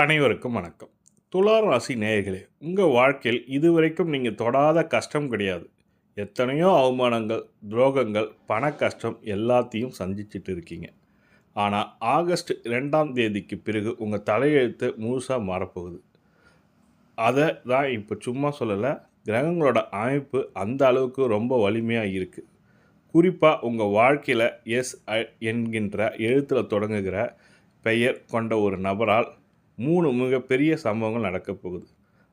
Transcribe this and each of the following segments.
அனைவருக்கும் வணக்கம். துலா ராசி நேயர்களே, உங்கள் வாழ்க்கையில் இதுவரைக்கும் நீங்கள் தொடாத கஷ்டம் கிடையாது. எத்தனையோ அவமானங்கள், துரோகங்கள், பண கஷ்டம் எல்லாத்தையும் சந்திச்சுட்டு இருக்கீங்க. ஆனால் ஆகஸ்ட் 2ஆம் தேதிக்கு பிறகு உங்கள் தலையெழுத்து முழுசாக மாறப்போகுது. அதை தான் இப்போ சும்மா சொல்லலை. கிரகங்களோட அமைப்பு அந்த அளவுக்கு ரொம்ப வலிமையாக இருக்குது. குறிப்பாக உங்கள் வாழ்க்கையில் என்கின்ற எழுத்தில் தொடங்குகிற பெயர் கொண்ட ஒரு நபரால் 3 மிகப்பெரிய சம்பவங்கள் நடக்கப் போகுது.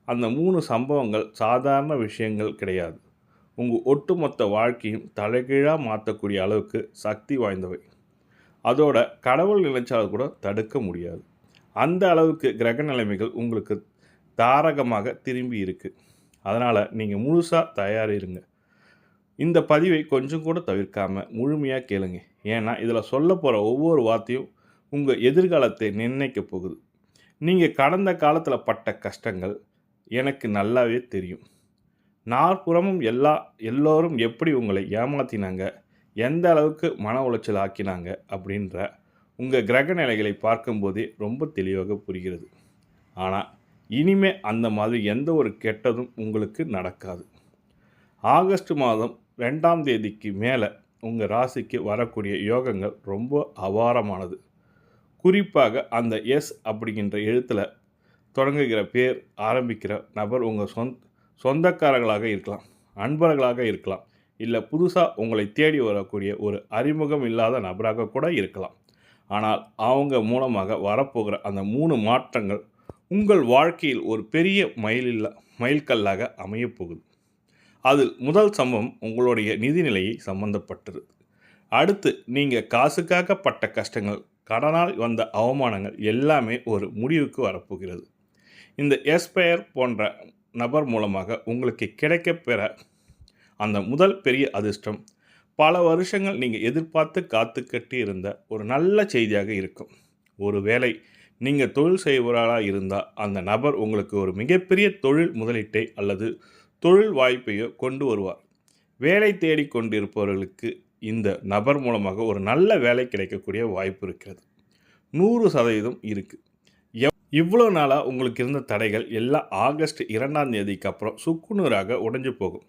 அந்த 3 சம்பவங்கள் சாதாரண விஷயங்கள் கிடையாது. உங்கள் ஒட்டுமொத்த வாழ்க்கையும் தலைகீழாக மாற்றக்கூடிய அளவுக்கு சக்தி வாய்ந்தவை. அதோட கடவுள் நினைச்சால் கூட தடுக்க முடியாது. அந்த அளவுக்கு கிரக நிலைமைகள் உங்களுக்கு தாரகமாக திரும்பி இருக்குது. அதனால் நீங்கள் முழுசாக தயாரிருங்க. இந்த பதிவை கொஞ்சம் கூட தவிர்க்காமல் முழுமையாக கேளுங்க. ஏன்னா இதில் சொல்ல போகிற ஒவ்வொரு வார்த்தையும் உங்கள் எதிர்காலத்தை நிர்ணயிக்க போகுது. நீங்கள் கடந்த காலத்தில் பட்ட கஷ்டங்கள் எனக்கு நல்லாவே தெரியும். நாற்புறமும் எல்லோரும் எப்படி உங்களை ஏமாற்றினாங்க, எந்த அளவுக்கு மன உளைச்சல் ஆக்கினாங்க அப்படின்ற உங்கள் கிரக நிலைகளை பார்க்கும்போதே ரொம்ப தெளிவாக புரிகிறது. ஆனால் இனிமே அந்த மாதிரி எந்த ஒரு கெட்டதும் உங்களுக்கு நடக்காது. ஆகஸ்ட் மாதம் 2ஆம் தேதிக்கு மேலே உங்கள் ராசிக்கு வரக்கூடிய யோகங்கள் ரொம்ப அபாரமானது. குறிப்பாக அந்த அப்படிங்கின்ற எழுத்தில் தொடங்குகிற பேர் ஆரம்பிக்கிற நபர் உங்கள் சொந்தக்காரர்களாக இருக்கலாம், நண்பர்களாக இருக்கலாம், இல்லை புதுசாக உங்களை தேடி வரக்கூடிய ஒரு அறிமுகம் இல்லாத நபராக கூட இருக்கலாம். ஆனால் அவங்க மூலமாக வரப்போகிற அந்த 3 மாற்றங்கள் உங்கள் வாழ்க்கையில் ஒரு பெரிய மைல்கல்லாக அமையப்போகுது. அதில் முதல் சம்பவம் உங்களுடைய நிதிநிலையை சம்பந்தப்பட்டது. அடுத்து நீங்கள் காசுக்காக பட்ட கஷ்டங்கள், கடனால் வந்த அவமானங்கள் எல்லாமே ஒரு முடிவுக்கு வரப்போகிறது. இந்த எஸ்பயர் போன்ற நபர் மூலமாக உங்களுக்கு கிடைக்கப்பெற அந்த முதல் பெரிய அதிர்ஷ்டம் பல வருஷங்கள் நீங்கள் எதிர்பார்த்து காத்துக்கட்டி இருந்த ஒரு நல்ல செய்தியாக இருக்கும். ஒருவேளை நீங்கள் தொழில் செய்பவராக இருந்தால் அந்த நபர் உங்களுக்கு ஒரு மிகப்பெரிய தொழில் முதலீட்டை அல்லது தொழில் வாய்ப்பையோ கொண்டு வருவார். வேலை தேடிக்கொண்டிருப்பவர்களுக்கு இந்த நபர் மூலமாக ஒரு நல்ல வேலை கிடைக்கக்கூடிய வாய்ப்பு இருக்கிறது. 100% இருக்குது. இவ்வளோ நாளாக உங்களுக்கு இருந்த தடைகள் எல்லாம் ஆகஸ்ட் 2ஆம் தேதிக்கு அப்புறம் சுக்குநூறாக உடைஞ்சு போகும்.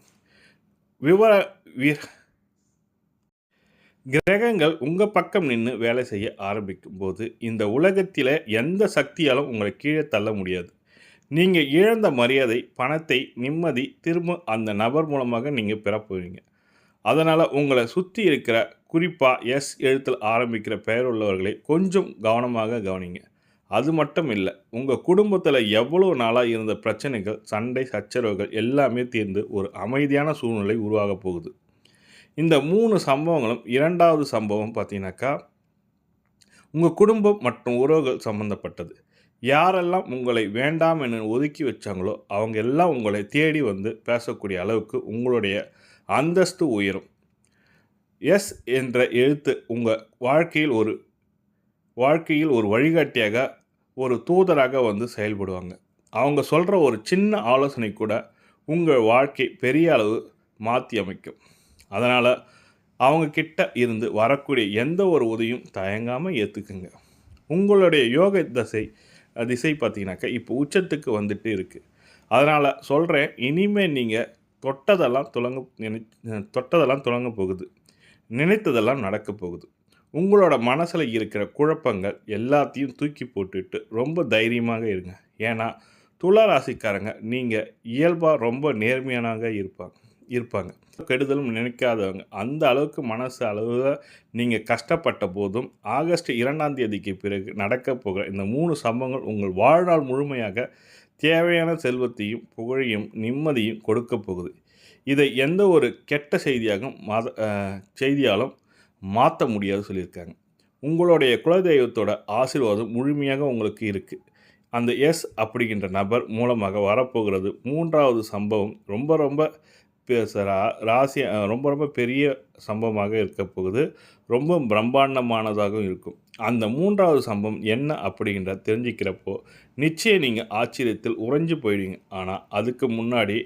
கிரகங்கள் உங்கள் பக்கம் நின்று வேலை செய்ய ஆரம்பிக்கும் போது இந்த உலகத்தில் எந்த சக்தியாலும் உங்களை கீழே தள்ள முடியாது. நீங்கள் இழந்த மரியாதை, பணத்தை, நிம்மதி திரும்ப அந்த நபர் மூலமாக நீங்கள் பெறப்போவீங்க. அதனால் உங்களை சுற்றி இருக்கிற, குறிப்பாக எழுத்தில் ஆரம்பிக்கிற பெயர் உள்ளவர்களை கொஞ்சம் கவனமாக கவனிங்க. அது மட்டும் இல்லை, உங்கள் குடும்பத்தில் எவ்வளோ நாளாக இருந்த பிரச்சனைகள், சண்டை, சச்சரவுகள் எல்லாமே தீர்ந்து ஒரு அமைதியான சூழ்நிலை உருவாக போகுது. இந்த 3 சம்பவங்களும் 2வது சம்பவம் பார்த்தீங்கன்னாக்கா உங்கள் குடும்பம் மற்றும் உறவுகள் சம்பந்தப்பட்டது. யாரெல்லாம் உங்களை வேண்டாம் என ஒதுக்கி வச்சாங்களோ அவங்க எல்லாம் உங்களை தேடி வந்து பேசக்கூடிய அளவுக்கு உங்களுடைய அந்தஸ்து உயரும். என்ற எழுத்து உங்கள் வாழ்க்கையில் ஒரு வழிகாட்டியாக, ஒரு தூதராக வந்து செயல்படுவாங்க. அவங்க சொல்கிற ஒரு சின்ன ஆலோசனை கூட உங்கள் வாழ்க்கை பெரிய அளவு மாற்றி அமைக்கும். அதனால் அவங்கக்கிட்ட இருந்து வரக்கூடிய எந்த ஒரு உதவியும் தயங்காமல் ஏற்றுக்குங்க. உங்களுடைய யோக திசை பார்த்தீங்கன்னாக்கா இப்போ உச்சத்துக்கு வந்துட்டு இருக்குது. அதனால் சொல்கிறேன், இனிமேல் நீங்கள் தொட்டதெல்லாம் துலங்க போகுது, நினைத்ததெல்லாம் நடக்க போகுது. உங்களோட மனசில் இருக்கிற குழப்பங்கள் எல்லாத்தையும் தூக்கி போட்டுட்டு ரொம்ப தைரியமாக இருங்க. ஏன்னா துலா ராசிக்காரங்க நீங்கள் இயல்பாக ரொம்ப நேர்மையானவங்க இருப்பாங்க. கெடுதலும் நினைக்காதவங்க. அந்த அளவுக்கு மனசு அளவில் நீங்கள் கஷ்டப்பட்ட போதும் ஆகஸ்ட் 2ஆம் தேதிக்கு பிறகு நடக்க போகிற இந்த 3 சம்பவங்கள் உங்கள் வாழ்நாள் முழுமையாக தேவையான செல்வத்தையும், புகழையும், நிம்மதியும் கொடுக்க போகுது. இதை எந்த ஒரு கெட்ட செய்தியாலும் மாற்ற முடியாது சொல்லியிருக்காங்க. உங்களுடைய குலதெய்வத்தோட ஆசீர்வாதம் முழுமையாக உங்களுக்கு இருக்குது. அந்த அப்படிங்கின்ற நபர் மூலமாக வரப்போகிறது 3வது சம்பவம் ரொம்ப ரொம்ப பெரிய சம்பவமாக இருக்க போகுது. ரொம்ப பிரம்மாண்டமானதாகவும் இருக்கும். அந்த 3வது சம்பவம் என்ன அப்படிங்கிற தெரிஞ்சுக்கிறப்போ நிச்சயம் நீங்கள் ஆச்சரியத்தில் உறைஞ்சு போயிடுவீங்க. ஆனால் அதுக்கு முன்னாடி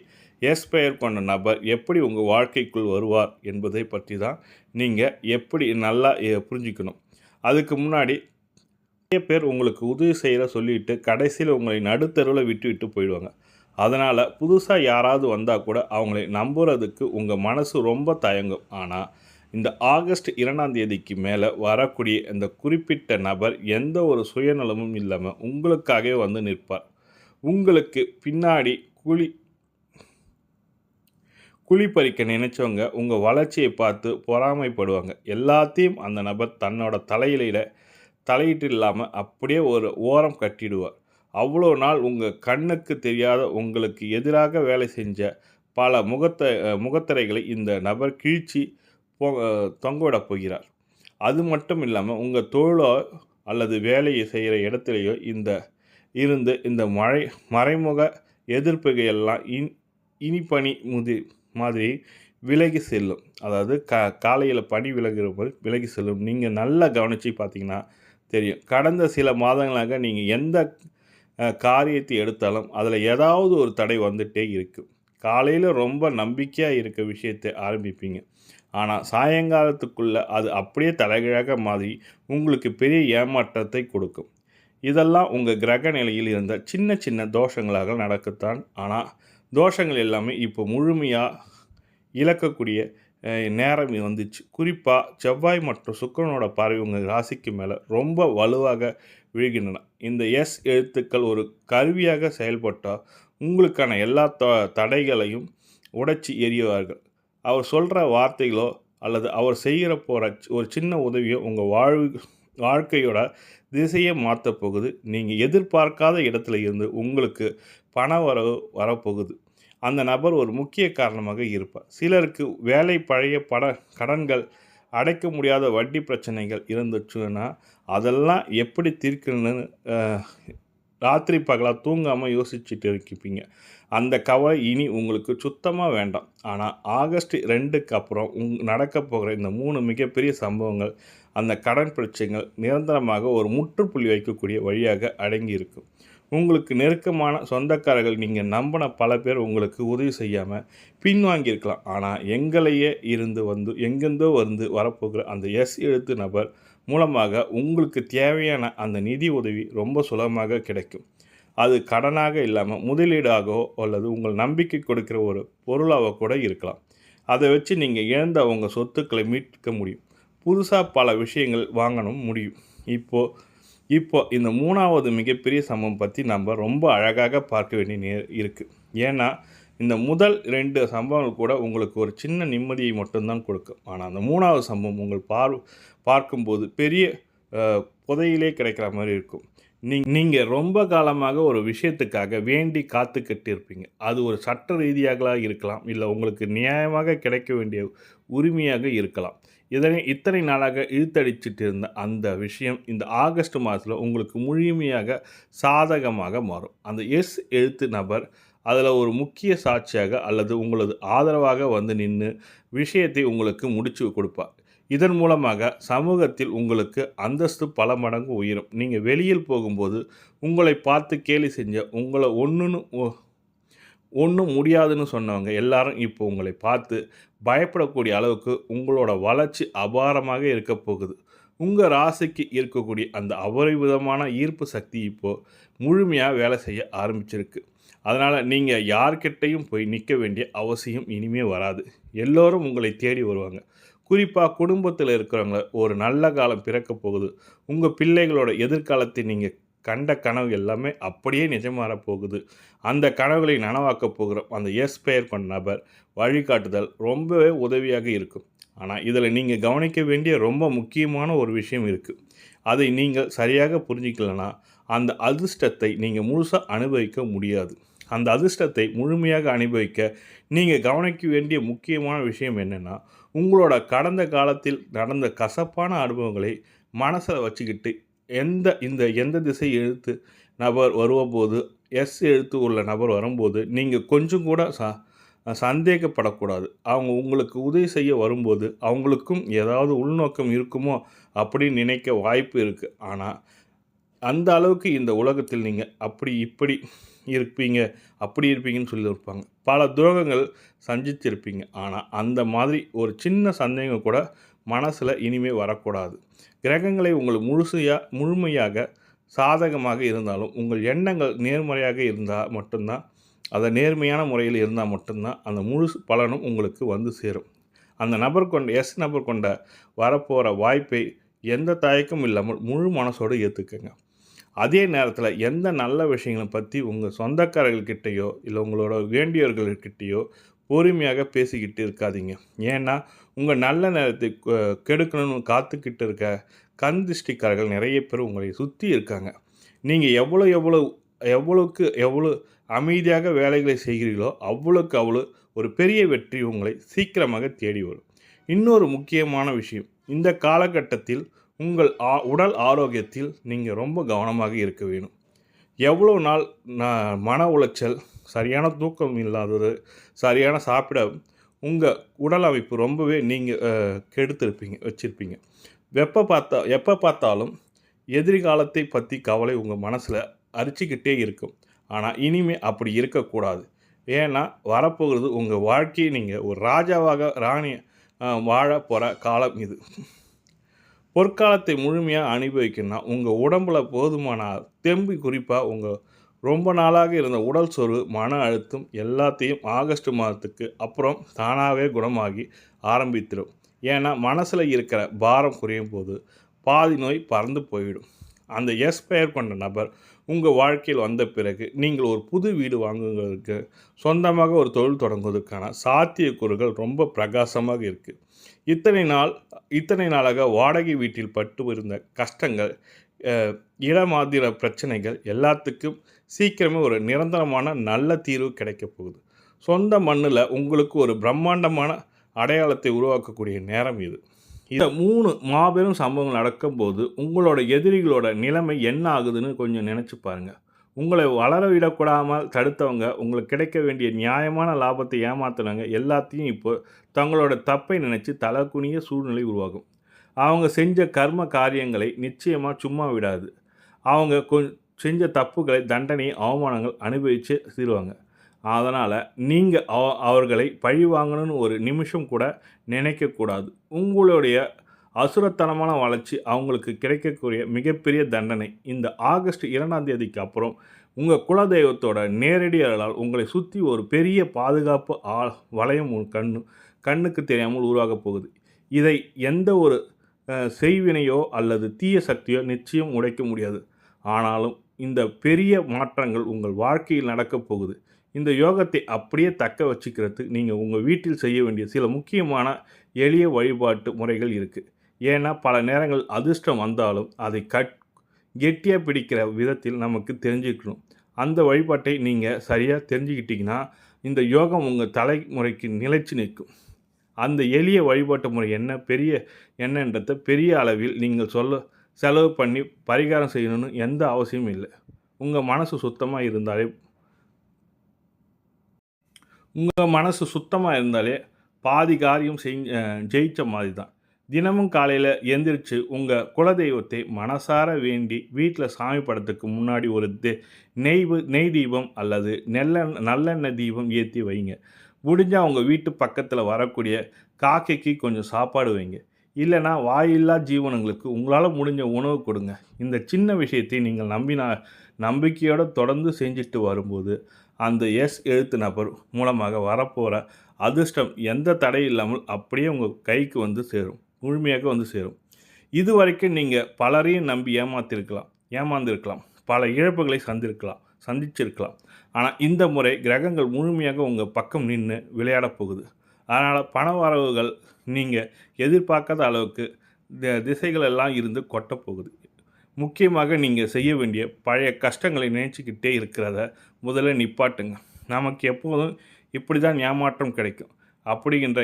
பெயர் கொண்ட நபர் எப்படி உங்கள் வாழ்க்கைக்குள் வருவார் என்பதை பற்றி தான் நீங்கள் எப்படி நல்லா புரிஞ்சுக்கணும். அதுக்கு முன்னாடி நிறைய பேர் உங்களுக்கு உதவி செய்கிற சொல்லிட்டு கடைசியில் உங்களை நடுத்தருவில் விட்டு போயிடுவாங்க. அதனால் புதுசாக யாராவது வந்தால் கூட அவங்களை நம்புறதுக்கு உங்கள் மனசு ரொம்ப தயங்கும். ஆனால் இந்த ஆகஸ்ட் 2ஆம் தேதிக்கு மேலே வரக்கூடிய இந்த குறிப்பிட்ட நபர் எந்த ஒரு சுயநலமும் இல்லாமல் உங்களுக்காகவே வந்து நிற்பார். உங்களுக்கு பின்னாடி குழி பறிக்க நினைச்சவங்க உங்கள் வளர்ச்சியை பார்த்து பொறாமைப்படுவாங்க. எல்லாத்தையும் அந்த நபர் தன்னோட தலையிட்டு இல்லாமல் அப்படியே ஒரு ஓரம் கட்டிடுவார். அவ்வளோ நாள் உங்கள் கண்ணுக்கு தெரியாத உங்களுக்கு எதிராக வேலை செஞ்ச பல முகத்திரைகளை இந்த நபர் கிழிச்சி தொங்கவிடப் போகிறார். அது மட்டும் இல்லாமல் உங்கள் தொழிலோ அல்லது வேலையை செய்கிற இடத்துலையோ இருந்து இந்த மறைமுக எதிர்ப்புகையெல்லாம் இனிப்பனி மாதிரி விலகி செல்லும். அதாவது காலையில் பனி விலகுற போது விலகி செல்லும். நீங்கள் நல்லா கவனித்து பார்த்தீங்கன்னா தெரியும். கடந்த சில மாதங்களாக நீங்கள் எந்த காரியத்தை எடுத்தாலும் அதில் ஏதாவது ஒரு தடை வந்துகிட்டே இருக்குது. காலையில் ரொம்ப நம்பிக்கையாக இருக்க விஷயத்தை ஆரம்பிப்பீங்க. ஆனால் சாயங்காலத்துக்குள்ளே அது அப்படியே தலைகீழாக மாறி உங்களுக்கு பெரிய ஏமாற்றத்தை கொடுக்கும். இதெல்லாம் உங்கள் கிரக நிலையில் இருந்த சின்ன சின்ன தோஷங்களாக நடக்கத்தான். ஆனால் தோஷங்கள் எல்லாமே இப்போ முழுமையாக இழக்கக்கூடிய நேரம் வந்துச்சு. குறிப்பாக செவ்வாய் மற்றும் சுக்கிரனோட பார்வை உங்கள் ராசிக்கு மேலே ரொம்ப வலுவாக விழுகின்றன. இந்த எஸ் எழுத்துக்கள் ஒரு கருவியாக செயல்பட்டால் உங்களுக்கான எல்லா தடைகளையும் உடைச்சி எறிவார்கள். அவர் சொல்கிற வார்த்தைகளோ அல்லது அவர் செய்கிற போகிற ஒரு சின்ன உதவியோ உங்கள் வாழ்க்கையோட திசையை மாற்றப் போகுது. நீங்கள் எதிர்பார்க்காத இடத்துல இருந்து உங்களுக்கு பண வரப்போகுது. அந்த நபர் ஒரு முக்கிய காரணமாக இருப்பார். சிலருக்கு வேலை பழைய கடன்கள் அடைக்க முடியாத வட்டி பிரச்சனைகள் இருந்துச்சுன்னா அதெல்லாம் எப்படி தீர்க்கணும்னு ராத்திரி பகலாக தூங்காமல் யோசிச்சுட்டு இருப்பீங்க. அந்த கவலை இனி உங்களுக்கு சுத்தமாக வேண்டாம். ஆனால் ஆகஸ்ட் 2க்கு அப்புறம் நடக்க போகிற இந்த 3 மிகப்பெரிய சம்பவங்கள் அந்த கடன் பிரச்சனைகள் நிரந்தரமாக ஒரு முற்றுப்புள்ளி வைக்கக்கூடிய வழியாக அடங்கி இருக்கும். உங்களுக்கு நெருக்கமான சொந்தக்காரர்கள் நீங்கள் நம்பின பல பேர் உங்களுக்கு உதவி செய்யாமல் பின்வாங்கியிருக்கலாம். ஆனால் எங்கேருந்தோ வரப்போகிற அந்த எஸ் எழுத்து நபர் மூலமாக உங்களுக்கு தேவையான அந்த நிதி உதவி ரொம்ப சுலபமாக கிடைக்கும். அது கடனாக இல்லாமல் முதலீடாகவோ அல்லது உங்கள் நம்பிக்கை கொடுக்குற ஒரு பொருளாக கூட இருக்கலாம். அதை வச்சு நீங்கள் இழந்த உங்கள் சொத்துக்களை மீட்க முடியும். புதுசாக பல விஷயங்கள் வாங்கணும் முடியும். இப்போ இந்த 3வது மிகப்பெரிய சம்பவம் பற்றி நம்ம ரொம்ப அழகாக பார்க்க வேண்டிய இருக்குது. ஏன்னா இந்த முதல் 2 சம்பவங்கள் கூட உங்களுக்கு ஒரு சின்ன நிம்மதியை மட்டும்தான் கொடுக்கும். ஆனால் அந்த 3வது சம்பவம் உங்கள் பார்க்கும்போது பெரிய புதையிலே கிடைக்கிற மாதிரி இருக்கும். நீங்கள் ரொம்ப காலமாக ஒரு விஷயத்துக்காக வேண்டி காத்துக்கிட்டு இருப்பீங்க. அது ஒரு சட்ட ரீதியாக இருக்கலாம், இல்லை உங்களுக்கு நியாயமாக கிடைக்க வேண்டிய உரிமையாக இருக்கலாம். இத்தனை நாளாக இழுத்தடிச்சிட்டு இருந்த அந்த விஷயம் இந்த ஆகஸ்ட் மாதத்தில் உங்களுக்கு முழுமையாக சாதகமாக மாறும். அந்த எஸ் எழுத்து நபர் அதில் ஒரு முக்கிய சாட்சியாக அல்லது உங்களது ஆதரவாக வந்து நின்று விஷயத்தை உங்களுக்கு முடிச்சு கொடுப்பார். இதன் மூலமாக சமூகத்தில் உங்களுக்கு அந்தஸ்து பல மடங்கு உயரும். நீங்கள் வெளியில் போகும்போது உங்களை பார்த்து கேலி செஞ்ச உங்களை ஒன்றும் முடியாதுன்னு சொன்னவங்க எல்லாரும் இப்போ உங்களை பார்த்து பயப்படக்கூடிய அளவுக்கு உங்களோட வளர்ச்சி அபாரமாக இருக்க போகுது. உங்கள் ராசிக்கு இருக்கக்கூடிய அந்த அபரிவிதமான ஈர்ப்பு சக்தி இப்போது முழுமையாக வேலை செய்ய ஆரம்பிச்சிருக்கு. அதனால் நீங்கள் யார்கிட்டையும் போய் நிற்க வேண்டிய அவசியம் இனிமேல் வராது. எல்லோரும் உங்களை தேடி வருவாங்க. குறிப்பாக குடும்பத்தில் இருக்கிறவங்க ஒரு நல்ல காலம் பிறக்க போகுது. உங்கள் பிள்ளைகளோட எதிர்காலத்தை நீங்கள் கண்ட கனவு எல்லாமே அப்படியே நிஜமாற போகுது. அந்த கனவுகளை நனவாக்க போகிற அந்த எஸ் பெயர் கொண்ட நபர் வழிகாட்டுதல் ரொம்பவே உதவியாக இருக்கும். ஆனால் இதில் நீங்கள் கவனிக்க வேண்டிய ரொம்ப முக்கியமான ஒரு விஷயம் இருக்குது. அதை நீங்கள் சரியாக புரிஞ்சிக்கலனா அந்த அதிர்ஷ்டத்தை நீங்கள் முழுசாக அனுபவிக்க முடியாது. அந்த அதிர்ஷ்டத்தை முழுமையாக அனுபவிக்க நீங்கள் கவனிக்க வேண்டிய முக்கியமான விஷயம் என்னென்னா, உங்களோட கடந்த காலத்தில் நடந்த கசப்பான அனுபவங்களை மனசில் வச்சுக்கிட்டு எந்த திசை எழுத்து நபர் வரும்போது எஸ் எழுத்து உள்ள நபர் வரும்போது நீங்கள் கொஞ்சம் கூட சந்தேகப்படக்கூடாது. அவங்க உங்களுக்கு உதவி செய்ய வரும்போது அவங்களுக்கும் ஏதாவது உள்நோக்கம் இருக்குமோ அப்படின்னு நினைக்க வாய்ப்பு இருக்குது. ஆனால் அந்த அளவுக்கு இந்த உலகத்தில் நீங்கள் அப்படி இருப்பீங்கன்னு சொல்லியிருப்பாங்க. பல துரோகங்கள் சந்திச்சிருப்பீங்க. ஆனால் அந்த மாதிரி ஒரு சின்ன சந்தேகம் கூட மனசில் இனிமேல் வரக்கூடாது. கிரகங்களை உங்களுக்கு முழுமையாக சாதகமாக இருந்தாலும் உங்கள் எண்ணங்கள் நேர்மறையாக இருந்தால் மட்டும்தான், அதை நேர்மையான முறையில் இருந்தால் மட்டும்தான் அந்த முழு பலனும் உங்களுக்கு வந்து சேரும். அந்த நபர் கொண்ட நபர் கொண்ட வரப்போகிற வாய்ப்பை எந்த தயக்கமும் இல்லாமல் முழு மனசோடு ஏற்றுக்கங்க. அதே நேரத்தில் எந்த நல்ல விஷயங்களை பற்றி உங்கள் சொந்தக்காரர்கள்கிட்டையோ இல்லை உங்களோட வேண்டியவர்கள்கிட்டையோ பொறுமையாக பேசிக்கிட்டு இருக்காதீங்க. ஏன்னா உங்கள் நல்ல நேரத்தை கெடுக்கணும்னு காத்துக்கிட்டு இருக்க கண் திருஷ்டிக்காரர்கள் நிறைய பேர் உங்களை சுற்றி இருக்காங்க. நீங்கள் எவ்வளோக்கு எவ்வளோ அமைதியாக வேலைகளை செய்கிறீர்களோ அவ்வளோக்கு அவ்வளோ ஒரு பெரிய வெற்றி உங்களை சீக்கிரமாக தேடி வரும். இன்னொரு முக்கியமான விஷயம், இந்த காலகட்டத்தில் உங்கள் உடல் ஆரோக்கியத்தில் நீங்கள் ரொம்ப கவனமாக இருக்க வேணும். எவ்வளோ நாள் மன உளைச்சல், சரியான தூக்கம் இல்லாதது, சரியான சாப்பிட உங்கள் உடல் அமைப்பு ரொம்பவே நீங்கள் வச்சுருப்பீங்க. எப்போ பார்த்தாலும் எதிர்காலத்தை பற்றி கவலை உங்கள் மனசில் அரிச்சிக்கிட்டே இருக்கும். ஆனால் இனிமேல் அப்படி இருக்கக்கூடாது. ஏன்னா வரப்போகிறது உங்கள் வாழ்க்கையை நீங்கள் ஒரு ராஜாவாக வாழ போகிற காலம் இது. பொற்காலத்தை முழுமையாக அனுபவிக்கணும்னா உங்கள் உடம்பில் போதுமான தெம்பு, குறிப்பாக ரொம்ப நாளாக இருந்த உடல் சோர்வு, மன அழுத்தம் எல்லாத்தையும் ஆகஸ்ட் மாதத்துக்கு அப்புறம் தானாகவே குணமாகி ஆரம்பித்திடும். ஏன்னா மனசில் இருக்கிற பாரம் குறையும் போது பாதி நோய் பறந்து போயிடும். அந்த பெயர் கொண்ட நபர் உங்கள் வாழ்க்கையில் வந்த பிறகு நீங்கள் ஒரு புது வீடு வாங்குவதற்கு, சொந்தமாக ஒரு தொழில் தொடங்குவதற்கான சாத்தியக்கூறுகள் ரொம்ப பிரகாசமாக இருக்குது. இத்தனை நாளாக வாடகை வீட்டில் பட்டு இருந்த கஷ்டங்கள், இடமாதிர பிரச்சனைகள் எல்லாத்துக்கும் சீக்கிரமே ஒரு நிரந்தரமான நல்ல தீர்வு கிடைக்கப் போகுது. சொந்த மண்ணில் உங்களுக்கு ஒரு பிரம்மாண்டமான அடையாளத்தை உருவாக்கக்கூடிய நேரம் இது. இந்த 3 மாபெரும் சம்பவங்கள் நடக்கும்போது உங்களோட எதிரிகளோட நிலைமை என்ன ஆகுதுன்னு கொஞ்சம் நினச்சி பாருங்கள். உங்களை வளர விடக்கூடாமல் தடுத்தவங்க, உங்களுக்கு கிடைக்க வேண்டிய நியாயமான லாபத்தை ஏமாத்துனவங்க எல்லாத்தையும் இப்போ தங்களோட தப்பை நினச்சி தலகுனிய சூழ்நிலை உருவாகும். அவங்க செஞ்ச கர்ம காரியங்களை நிச்சயமாக சும்மா விடாது. அவங்க செஞ்ச தப்புகளை, தண்டனை, அவமானங்கள் அனுபவித்து தீருவாங்க. அதனால் நீங்கள் அவர்களை பழி வாங்கணும்னு ஒரு நிமிஷம் கூட நினைக்கக்கூடாது. உங்களுடைய அசுரத்தனமான வளர்ச்சி அவங்களுக்கு கிடைக்கக்கூடிய மிகப்பெரிய தண்டனை. இந்த ஆகஸ்ட் 2ஆம் தேதிக்கு அப்புறம் உங்கள் குலதெய்வத்தோட நேரடி அருளால் உங்களை சுற்றி ஒரு பெரிய பாதுகாப்பு வளையம் கண்ணுக்கு தெரியாமல் உருவாகப் போகுது. இதை எந்த ஒரு செய்வினையோ அல்லது தீய சக்தியோ நிச்சயம் உடைக்க முடியாது. ஆனாலும் இந்த பெரிய மாற்றங்கள் உங்கள் வாழ்க்கையில் நடக்கப் போகுது. இந்த யோகத்தை அப்படியே தக்க வச்சுக்கிறதுக்கு நீங்கள் உங்கள் வீட்டில் செய்ய வேண்டிய சில முக்கியமான எளிய வழிபாட்டு முறைகள் இருக்குது. ஏன்னா பல நேரங்கள் அதிர்ஷ்டம் வந்தாலும் அதை கெட்டியாக பிடிக்கிற விதத்தில் நமக்கு தெரிஞ்சுக்கணும். அந்த வழிபாட்டை நீங்கள் சரியாக தெரிஞ்சுக்கிட்டிங்கன்னா இந்த யோகம் உங்கள் தலைமுறைக்கு நிலைச்சு நிற்கும். அந்த எளிய வழிபாட்டு முறை என்னன்றதை பெரிய அளவில் நீங்கள் செலவு பண்ணி பரிகாரம் செய்யணும்னு எந்த அவசியமும் இல்லை. உங்கள் மனசு சுத்தமாக இருந்தாலே பாதி காரியம் ஜெயித்த மாதிரி தான். தினமும் காலையில் எந்திரிச்சு உங்கள் குலதெய்வத்தை மனசார வேண்டி வீட்டில் சாமி படத்துக்கு முன்னாடி ஒரு நெய் தீபம் அல்லது நல்லெண்ணெய் தீபம் ஏற்றி வைங்க. முடிஞ்சால் உங்கள் வீட்டு பக்கத்தில் வரக்கூடிய காக்கைக்கு கொஞ்சம் சாப்பாடு வைங்க. இல்லைனா வாயில்லா ஜீவனங்களுக்கு உங்களால் முடிஞ்ச உணவு கொடுங்க. இந்த சின்ன விஷயத்தை நீங்கள் நம்பிக்கையோடு தொடர்ந்து செஞ்சுட்டு வரும்போது அந்த எழுத்து நபர் மூலமாக வரப்போகிற அதிர்ஷ்டம் எந்த தடை இல்லாமல் அப்படியே உங்கள் கைக்கு வந்து சேரும், முழுமையாக வந்து சேரும். இது வரைக்கும் நீங்கள் பலரையும் நம்பி ஏமாந்திருக்கலாம், பல இழப்புகளை சந்திச்சிருக்கலாம். ஆனால் இந்த முறை கிரகங்கள் முழுமையாக உங்கள் பக்கம் நின்று விளையாடப் போகுது. அதனால் பண வரவுகள் நீங்கள் எதிர்பார்க்காத அளவுக்கு திசைகள் எல்லாம் இருந்து கொட்டப்போகுது. முக்கியமாக நீங்கள் செய்ய வேண்டிய பழைய கஷ்டங்களை நினைச்சிக்கிட்டே இருக்கிறத முதல்ல நிப்பாட்டுங்க. நமக்கு எப்போதும் இப்படி தான் ஏமாற்றம் கிடைக்கும் அப்படிங்கிற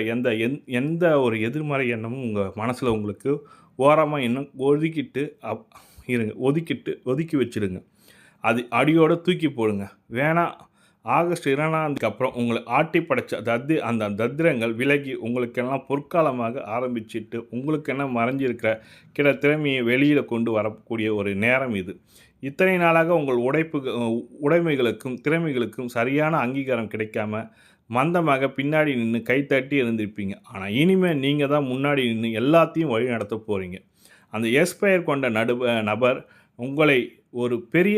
எந்த ஒரு எதிர்மறை எண்ணமும் உங்கள் மனசில் உங்களுக்கு ஓரமாக இன்னும் ஒதுக்கி வச்சுடுங்க. அது அடியோடு தூக்கி போடுங்க. வேணாம், ஆகஸ்ட் 2ஆம் தேதிக்கு அப்புறம் உங்களை ஆட்டி படைச்ச அந்த தத்திரங்கள் விலகி உங்களுக்கெல்லாம் பொற்காலமாக ஆரம்பிச்சுட்டு உங்களுக்கெல்லாம் மறைஞ்சிருக்கிற திறமையை வெளியில் கொண்டு வரக்கூடிய ஒரு நேரம் இது. இத்தனை நாளாக உங்கள் உடைமைகளுக்கும் திறமைகளுக்கும் சரியான அங்கீகாரம் கிடைக்காம மந்தமாக பின்னாடி நின்று கைத்தட்டி இருந்திருப்பீங்க. ஆனால் இனிமேல் நீங்கள் தான் முன்னாடி நின்று எல்லாத்தையும் வழி நடத்த போகிறீங்க. அந்த பெயர் கொண்ட நபர் உங்களை ஒரு பெரிய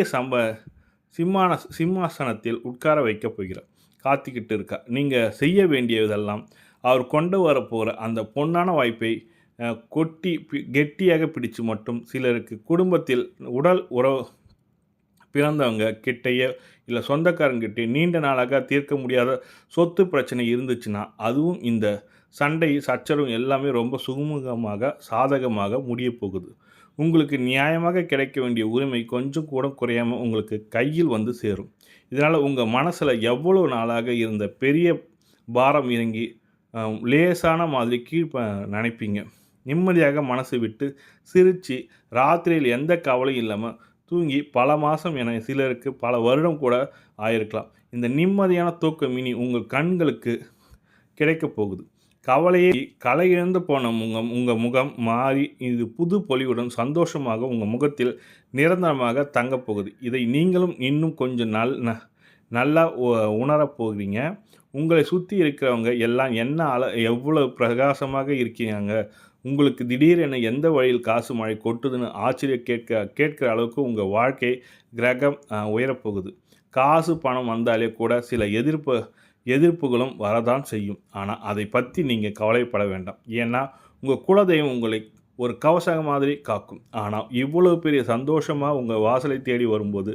சிம்மாசனத்தில் உட்கார வைக்கப் போகிறார். காத்துக்கிட்டு இருக்கா. நீங்க செய்ய வேண்டியதெல்லாம் அவர் கொண்டு வரப்போற அந்த பொன்னான வாய்ப்பை கொட்டி கெட்டியாக பிடிச்சு மட்டும் சிலருக்கு குடும்பத்தில் உடல் உறவு பிறந்தவங்க கிட்டேயோ இல்லை சொந்தக்காரங்கிட்டே நீண்ட நாளாக தீர்க்க முடியாத சொத்து பிரச்சனை இருந்துச்சுன்னா அதுவும் இந்த சண்டை சச்சரவும் எல்லாமே ரொம்ப சுமூகமாக சாதகமாக முடிய போகுது. உங்களுக்கு நியாயமாக கிடைக்க வேண்டிய உரிமை கொஞ்சம் கூட குறையாமல் உங்களுக்கு கையில் வந்து சேரும். இதனால் உங்கள் மனசில் எவ்வளோ நாளாக இருந்த பெரிய பாரம் இறங்கி லேசான மாதிரி நினைப்பீங்க. நிம்மதியாக மனசு விட்டு சிரித்து ராத்திரியில் எந்த கவலையும் இல்லாமல் தூங்கி பல மாதம் என சிலருக்கு பல வருடம் கூட ஆயிருக்கலாம். இந்த நிம்மதியான தூக்கம் இனி உங்கள் கண்களுக்கு கிடைக்கப் போகுது. கவலையை கலையிழந்து போன உங்கள் முகம் மாறி இது புது பொலிவுடன் சந்தோஷமாக உங்கள் முகத்தில் நிரந்தரமாக தங்கப்போகுது. இதை நீங்களும் இன்னும் கொஞ்சம் நல்லா உணரப்போகிறீங்க. உங்களை சுற்றி இருக்கிறவங்க எல்லாம் எவ்வளோ பிரகாசமாக இருக்கீங்க, உங்களுக்கு திடீரென எந்த வழியில் காசு மழை கொட்டுதுன்னு ஆச்சரியம் கேட்குற அளவுக்கு உங்கள் வாழ்க்கை கிரகம் உயரப்போகுது. காசு பணம் வந்தாலே கூட சில எதிர்ப்புகளும் வரதான் செய்யும். ஆனால் அதை பற்றி நீங்கள் கவலைப்பட வேண்டாம். ஏன்னா உங்கள் குலதெய்வம் உங்களை ஒரு கவசம் மாதிரி காக்கும். ஆனால் இவ்வளோ பெரிய சந்தோஷமாக உங்கள் வாசலை தேடி வரும்போது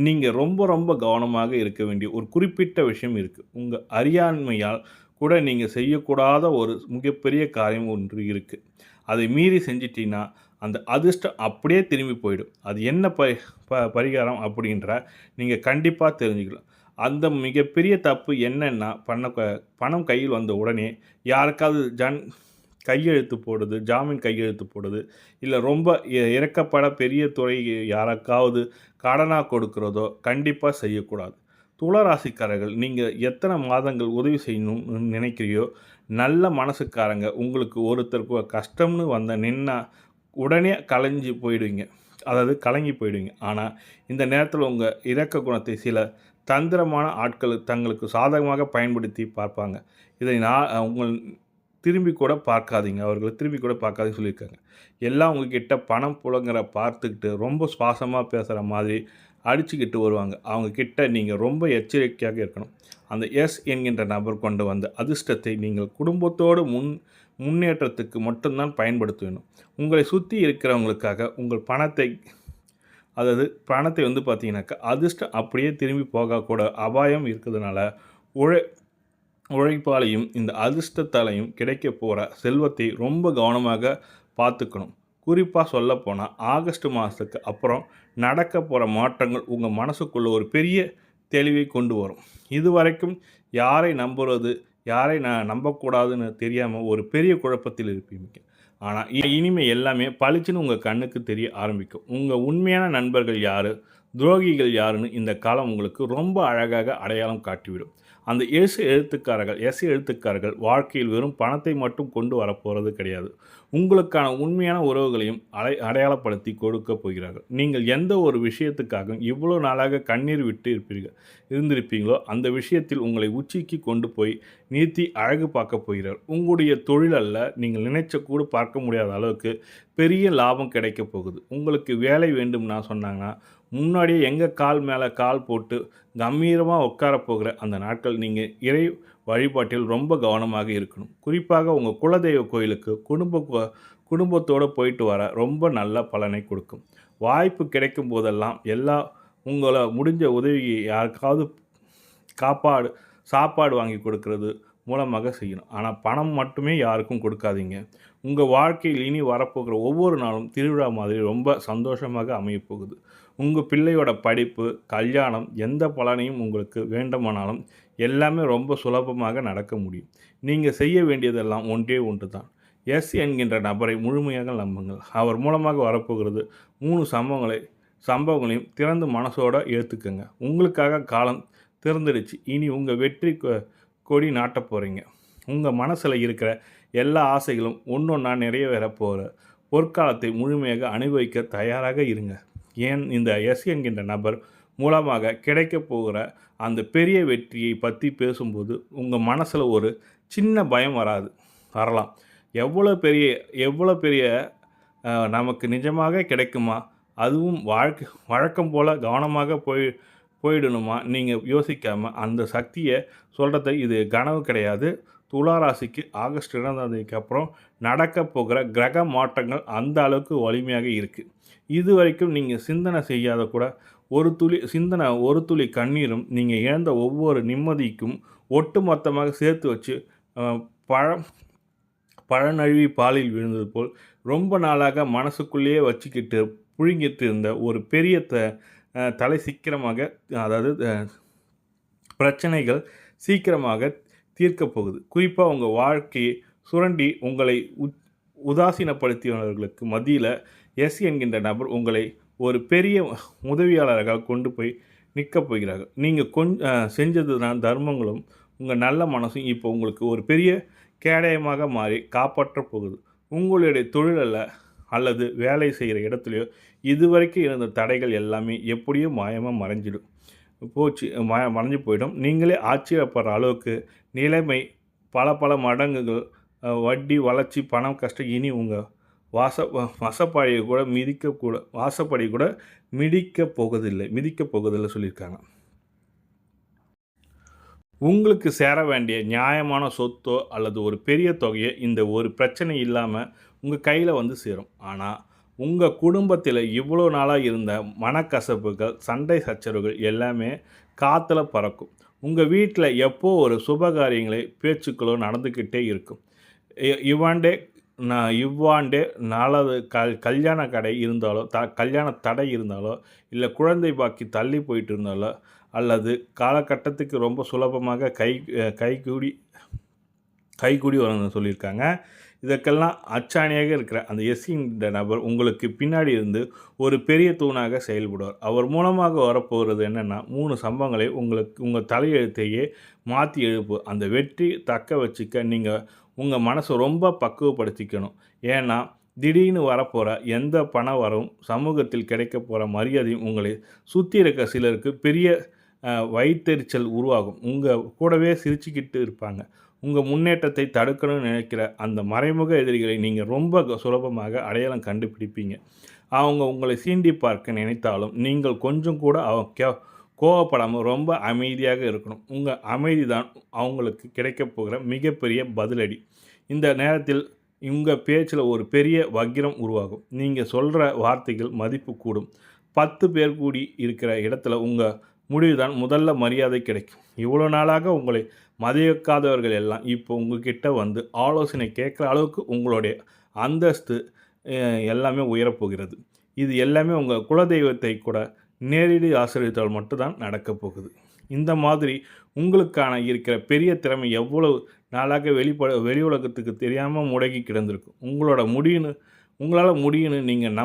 நீங்கள் ரொம்ப ரொம்ப கவனமாக இருக்க வேண்டிய ஒரு குறிப்பிட்ட விஷயம் இருக்குது. உங்கள் அறியாண்மையால் கூட நீங்கள் செய்யக்கூடாத ஒரு மிகப்பெரிய காரியம் ஒன்று இருக்குது. அதை மீறி செஞ்சிட்டிங்கன்னா அந்த அதிர்ஷ்டம் அப்படியே திரும்பி போயிடும். அது என்ன பரிகாரம் அப்படின்ற நீங்கள் கண்டிப்பாக தெரிஞ்சுக்கலாம். அந்த மிகப்பெரிய தப்பு என்னென்னா பணம் கையில் வந்த உடனே யாருக்காவது கையெழுத்து போடுது, ஜாமீன் கையெழுத்து போடுது, இல்லை ரொம்ப இறக்கப்பட பெரிய துறை யாருக்காவது கடனாக கொடுக்குறதோ கண்டிப்பாக செய்யக்கூடாது. துளாராசிக்காரர்கள் நீங்கள் எத்தனை மாதங்கள் உதவி செய்யணும்னு நினைக்கிறியோ நல்ல மனசுக்காரங்க உங்களுக்கு ஒருத்தருக்கு கஷ்டம்னு நின்னா உடனே கலங்கி போயிடுவீங்க. ஆனால் இந்த நேரத்தில் உங்கள் இரக்க குணத்தை சில தந்திரமான ஆட்கள் தங்களுக்கு சாதகமாக பயன்படுத்தி பார்ப்பாங்க. இதை அவர்கள் திரும்பி கூட பார்க்காதீங்கன்னு சொல்லியிருக்காங்க. எல்லாம் உங்ககிட்ட பணம் புழங்குற பார்த்துக்கிட்டு ரொம்ப சுவாசமாக பேசுகிற மாதிரி அடிச்சுக்கிட்டு வருவாங்க. அவங்கக்கிட்ட நீங்கள் ரொம்ப எச்சரிக்கையாக இருக்கணும். அந்த என்கின்ற நபர் கொண்டு வந்த அதிர்ஷ்டத்தை நீங்கள் குடும்பத்தோடு முன்னேற்றத்துக்கு மட்டும்தான் பயன்படுத்த வேணும். உங்களை சுற்றி இருக்கிறவங்களுக்காக உங்கள் பணத்தை பார்த்தீங்கன்னாக்கா அதிர்ஷ்டம் அப்படியே திரும்பி போகக்கூட அபாயம் இருக்கிறதுனால உழைப்பாலையும் இந்த அதிர்ஷ்டத்தாலையும் கிடைக்க போகிற செல்வத்தை ரொம்ப கவனமாக பார்த்துக்கணும். குறிப்பாக சொல்லப்போனால் ஆகஸ்ட் மாதத்துக்கு அப்புறம் நடக்க போகிற மாற்றங்கள் உங்கள் மனசுக்குள்ளே ஒரு பெரிய தெளிவை கொண்டு வரும். இதுவரைக்கும் யாரை நம்புறது யாரை நம்பக்கூடாதுன்னு தெரியாமல் ஒரு பெரிய குழப்பத்தில் இருப்பீங்க. ஆனால் இனிமேல் எல்லாமே பளிச்சுன்னு உங்கள் கண்ணுக்கு தெரிய ஆரம்பிக்கும். உங்கள் உண்மையான நண்பர்கள் யார், துரோகிகள் யாருன்னு இந்த காலம் உங்களுக்கு ரொம்ப அழகாக அடையாளம் காட்டிவிடும். அந்த எழுத்துக்காரர்கள் வாழ்க்கையில் வெறும் பணத்தை மட்டும் கொண்டு வரப்போகிறது கிடையாது. உங்களுக்கான உண்மையான உறவுகளையும் அடையாளப்படுத்தி கொடுக்க போகிறார்கள். நீங்கள் எந்த ஒரு விஷயத்துக்காகவும் இவ்வளோ நாளாக கண்ணீர் விட்டு இருந்திருப்பீங்களோ அந்த விஷயத்தில் உங்களை உச்சிக்கு கொண்டு போய் நிறுத்தி அழகு பார்க்க போகிறார். உங்களுடைய தொழிலல்ல நீங்கள் நினைச்ச கூட பார்க்க முடியாத அளவுக்கு பெரிய லாபம் கிடைக்க போகுது. உங்களுக்கு வேலை வேண்டும்னா சொன்னாங்கன்னா முன்னாடியே எங்கள் கால் மேலே கால் போட்டு கம்பீரமாக உட்கார போகிற அந்த நாட்கள் நீங்கள் இறை வழிபாட்டில் ரொம்ப கவனமாக இருக்கணும். குறிப்பாக உங்கள் குலதெய்வ கோயிலுக்கு குடும்பத்தோடு போயிட்டு வர ரொம்ப நல்ல பலனை கொடுக்கும். வாய்ப்பு கிடைக்கும் போதெல்லாம் உங்களை முடிஞ்ச உதவி யாருக்காவது சாப்பாடு வாங்கி கொடுக்கறது மூலமாக செய்யணும். ஆனால் பணம் மட்டுமே யாருக்கும் கொடுக்காதீங்க. உங்கள் வாழ்க்கையில் இனி வரப்போகிற ஒவ்வொரு நாளும் திருவிழா மாதிரி ரொம்ப சந்தோஷமாக அமையப்போகுது. உங்கள் பிள்ளையோட படிப்பு, கல்யாணம் எந்த பலனையும் உங்களுக்கு வேண்டுமானாலும் எல்லாமே ரொம்ப சுலபமாக நடக்க முடியும். நீங்கள் செய்ய வேண்டியதெல்லாம் ஒன்றே ஒன்று தான். என்கின்ற நபரை முழுமையாக நம்புங்கள். அவர் மூலமாக வரப்போகிறது 3 சம்பவங்களையும் திறந்து மனசோடு ஏற்றுக்குங்க. உங்களுக்காக காலம் திறந்துடுச்சு. இனி உங்கள் வெற்றி கொடி நாட்ட போகிறீங்க. உங்கள் மனசில் இருக்கிற எல்லா ஆசைகளும் ஒன்றொன்றா நிறைவேற போகிற பொற்காலத்தை முழுமையாக அனுபவிக்க தயாராக இருங்க. ஏன் இந்த என்கின்ற நபர் மூலமாக கிடைக்க போகிற அந்த பெரிய வெற்றியை பற்றி பேசும்போது உங்கள் மனசில் ஒரு சின்ன பயம் வரலாம். எவ்வளோ பெரிய நமக்கு நிஜமாக கிடைக்குமா அதுவும் வழக்கம் போல் கவனமாக போயிடணுமா நீங்கள் யோசிக்காமல் அந்த சக்தியை சொல்கிறத இது கனவு கிடையாது. துலா ராசிக்கு ஆகஸ்ட் 2ஆம் தேதிக்கு அப்புறம் நடக்க போகிற கிரக மாற்றங்கள் அந்த அளவுக்கு வலிமையாக இருக்குது. இதுவரைக்கும் நீங்கள் சிந்தனை செய்யாத கூட ஒரு துளி கண்ணீரும் நீங்கள் இழந்த ஒவ்வொரு நிம்மதிக்கும் ஒட்டுமொத்தமாக சேர்த்து வச்சு பழம் பழநழுவி பாலில் விழுந்தது போல் ரொம்ப நாளாக மனசுக்குள்ளேயே வச்சுக்கிட்டு புழுங்கிட்டு இருந்த ஒரு பெரிய தலை சீக்கிரமாக, அதாவது பிரச்சனைகள் சீக்கிரமாக தீர்க்கப் போகுது. குறிப்பாக உங்கள் வாழ்க்கையை சுரண்டி உங்களை உதாசீனப்படுத்தியவர்களுக்கு மத்தியில் எஸ் என்கின்ற நபர் உங்களை ஒரு பெரிய உதவியாளராக கொண்டு போய் நிற்கப் போகிறார்கள். நீங்கள் செஞ்சது தான் தர்மங்களும் உங்கள் நல்ல மனசும் இப்போ உங்களுக்கு ஒரு பெரிய கேடயமாக மாறி காப்பாற்றப் போகுது. உங்களுடைய தொழிலில் அல்லது வேலை செய்கிற இடத்துலையோ இதுவரைக்கும் இருந்த தடைகள் எல்லாமே எப்படியோ மாயமாக மறைஞ்சு போயிடும். நீங்களே ஆச்சரியப்படுற அளவுக்கு நிலைமை பல மடங்குகள் வட்டி, வளர்ச்சி, பணம், கஷ்டம் இனி உங்கள் வாசப்படியை கூட மிதிக்கப் போகுதில்லை சொல்லியிருக்காங்க. உங்களுக்கு சேர வேண்டிய நியாயமான சொத்தோ அல்லது ஒரு பெரிய தொகையோ இந்த ஒரு பிரச்சனை இல்லாமல் உங்கள் கையில் வந்து சேரும். ஆனால் உங்கள் குடும்பத்தில் இவ்வளோ நாளாக இருந்த மனக்கசப்புகள், சண்டை சச்சரவுகள் எல்லாமே காற்றுல பறக்கும். உங்கள் வீட்டில் எப்போ ஒரு சுபகாரியங்களை பேச்சுக்களோ நடந்துக்கிட்டே இருக்கும். இவ்வாண்டே நாலாவது கல்யாண கடை இருந்தாலோ கல்யாண தடை இருந்தாலோ இல்லை குழந்தை பாக்கி தள்ளி போயிட்டு இருந்தாலோ அல்லது காலகட்டத்துக்கு ரொம்ப சுலபமாக கைகூடி வரணும்னு சொல்லியிருக்காங்க. இதற்கெல்லாம் அச்சாணியாக இருக்கிற அந்த எஸ்கின்ற நபர் உங்களுக்கு பின்னாடி இருந்து ஒரு பெரிய தூணாக செயல்படுவார். அவர் மூலமாக வரப்போகிறது என்னென்னா 3 சம்பவங்களை உங்கள் தலையெழுத்தையே மாற்றி எழுப்பு. அந்த வெற்றி தக்க வச்சுக்க நீங்கள் உங்கள் மனசை ரொம்ப பக்குவப்படுத்திக்கணும். ஏன்னா திடீர்னு வரப்போகிற எந்த பண வரவும் சமூகத்தில் கிடைக்க போகிற மரியாதையும் உங்களை சுற்றி இருக்க சிலருக்கு பெரிய வயிற்றெரிச்சல் உருவாகும். உங்கள் கூடவே சிரிச்சுக்கிட்டு இருப்பாங்க. உங்கள் முன்னேற்றத்தை தடுக்கணும்னு நினைக்கிற அந்த மறைமுக எதிரிகளை நீங்கள் ரொம்ப சுலபமாக அடையாளம் கண்டுபிடிப்பீங்க. அவங்க உங்களை சீண்டி பார்க்க நினைத்தாலும் நீங்கள் கொஞ்சம் கூட கோவப்படாமல் ரொம்ப அமைதியாக இருக்கணும். உங்கள் அமைதி தான் அவங்களுக்கு கிடைக்க போகிற மிகப்பெரிய பதிலடி. இந்த நேரத்தில் உங்கள் பேச்சில் ஒரு பெரிய வக்கிரம் உருவாகும். நீங்கள் சொல்கிற வார்த்தைகள் மதிப்பு கூடும். 10 பேர் கூடி இருக்கிற இடத்துல உங்கள் முடிவு தான் முதல்ல மரியாதை கிடைக்கும். இவ்வளோ நாளாக உங்களை மதிக்காதவர்கள் எல்லாம் இப்போ உங்ககிட்ட வந்து ஆலோசனை கேட்குற அளவுக்கு உங்களுடைய அந்தஸ்து எல்லாமே உயரப்போகிறது. இது எல்லாமே உங்கள் குலதெய்வத்தை கூட நேரடி ஆசிரியத்தால் மட்டும்தான் நடக்கப் போகுது. இந்த மாதிரி உங்களுக்கான இருக்கிற பெரிய திறமை எவ்வளவு நாளாக வெளி உலகத்துக்கு தெரியாமல் முடங்கி கிடந்திருக்கும். உங்களால் முடியும்னு நீங்கள்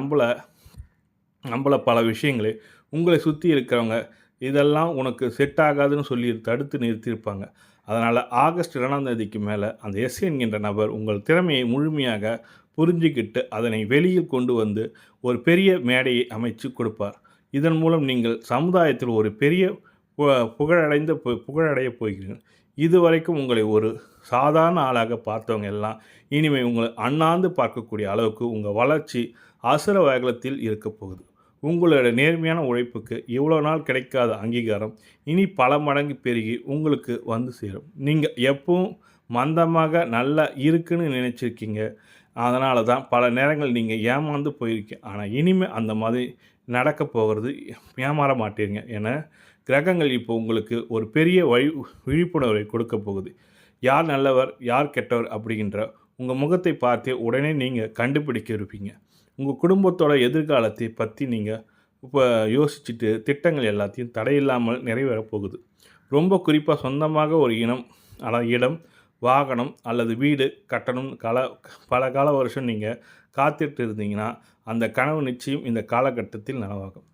நம்பல பல விஷயங்களை உங்களை சுற்றி இருக்கிறவங்க இதெல்லாம் உனக்கு செட் ஆகாதுன்னு சொல்லி தடுத்து நிறுத்தியிருப்பாங்க. அதனால் ஆகஸ்ட் 2ஆம் தேதிக்கு மேலே அந்த எஸ் என்கின்ற நபர் உங்கள் திறமையை முழுமையாக புரிஞ்சுக்கிட்டு அதனை வெளியில் கொண்டு வந்து ஒரு பெரிய மேடையை அமைச்சு கொடுப்பார். இதன் மூலம் நீங்கள் சமுதாயத்தில் ஒரு பெரிய புகழடைய போகிறீர்கள். இதுவரைக்கும் உங்களை ஒரு சாதாரண ஆளாக பார்த்தவங்க எல்லாம் இனிமேல் உங்களை அண்ணாந்து பார்க்கக்கூடிய அளவுக்கு உங்கள் வளர்ச்சி அசுர வேகத்தில் இருக்க போகுது. உங்களோட நேர்மையான உழைப்புக்கு இவ்வளோ நாள் கிடைக்காத அங்கீகாரம் இனி பல மடங்கு பெருகி உங்களுக்கு வந்து சேரும். நீங்கள் எப்பவும் மந்தமாக நல்லா இருக்குன்னு நினச்சிருக்கீங்க. அதனால தான் பல நேரங்கள் நீங்கள் ஏமாந்து போயிருக்கீங்க. ஆனால் இனிமேல் அந்த மாதிரி நடக்க போகிறது ஏமாற மாட்டீங்க என கிரகங்கள் இப்போ உங்களுக்கு ஒரு பெரிய விழிப்புணர்வை கொடுக்க போகுது. யார் நல்லவர் யார் கெட்டவர் அப்படிங்கிற உங்கள் முகத்தை பார்த்தே உடனே நீங்கள் கண்டுபிடிக்க இருப்பீங்க. உங்கள் குடும்பத்தோட எதிர்காலத்தை பற்றி நீங்கள் இப்போ யோசிச்சுட்டு திட்டங்கள் எல்லாத்தையும் தடையில்லாமல் நிறைவேறப் போகுது. ரொம்ப குறிப்பாக சொந்தமாக ஒரு இடம், வாகனம் அல்லது வீடு கட்டணும் பல கால வருஷம் நீங்கள் காத்துட்டு இருந்தீங்கன்னா அந்த கனவு நிச்சயம் இந்த காலகட்டத்தில் நனவாகும்.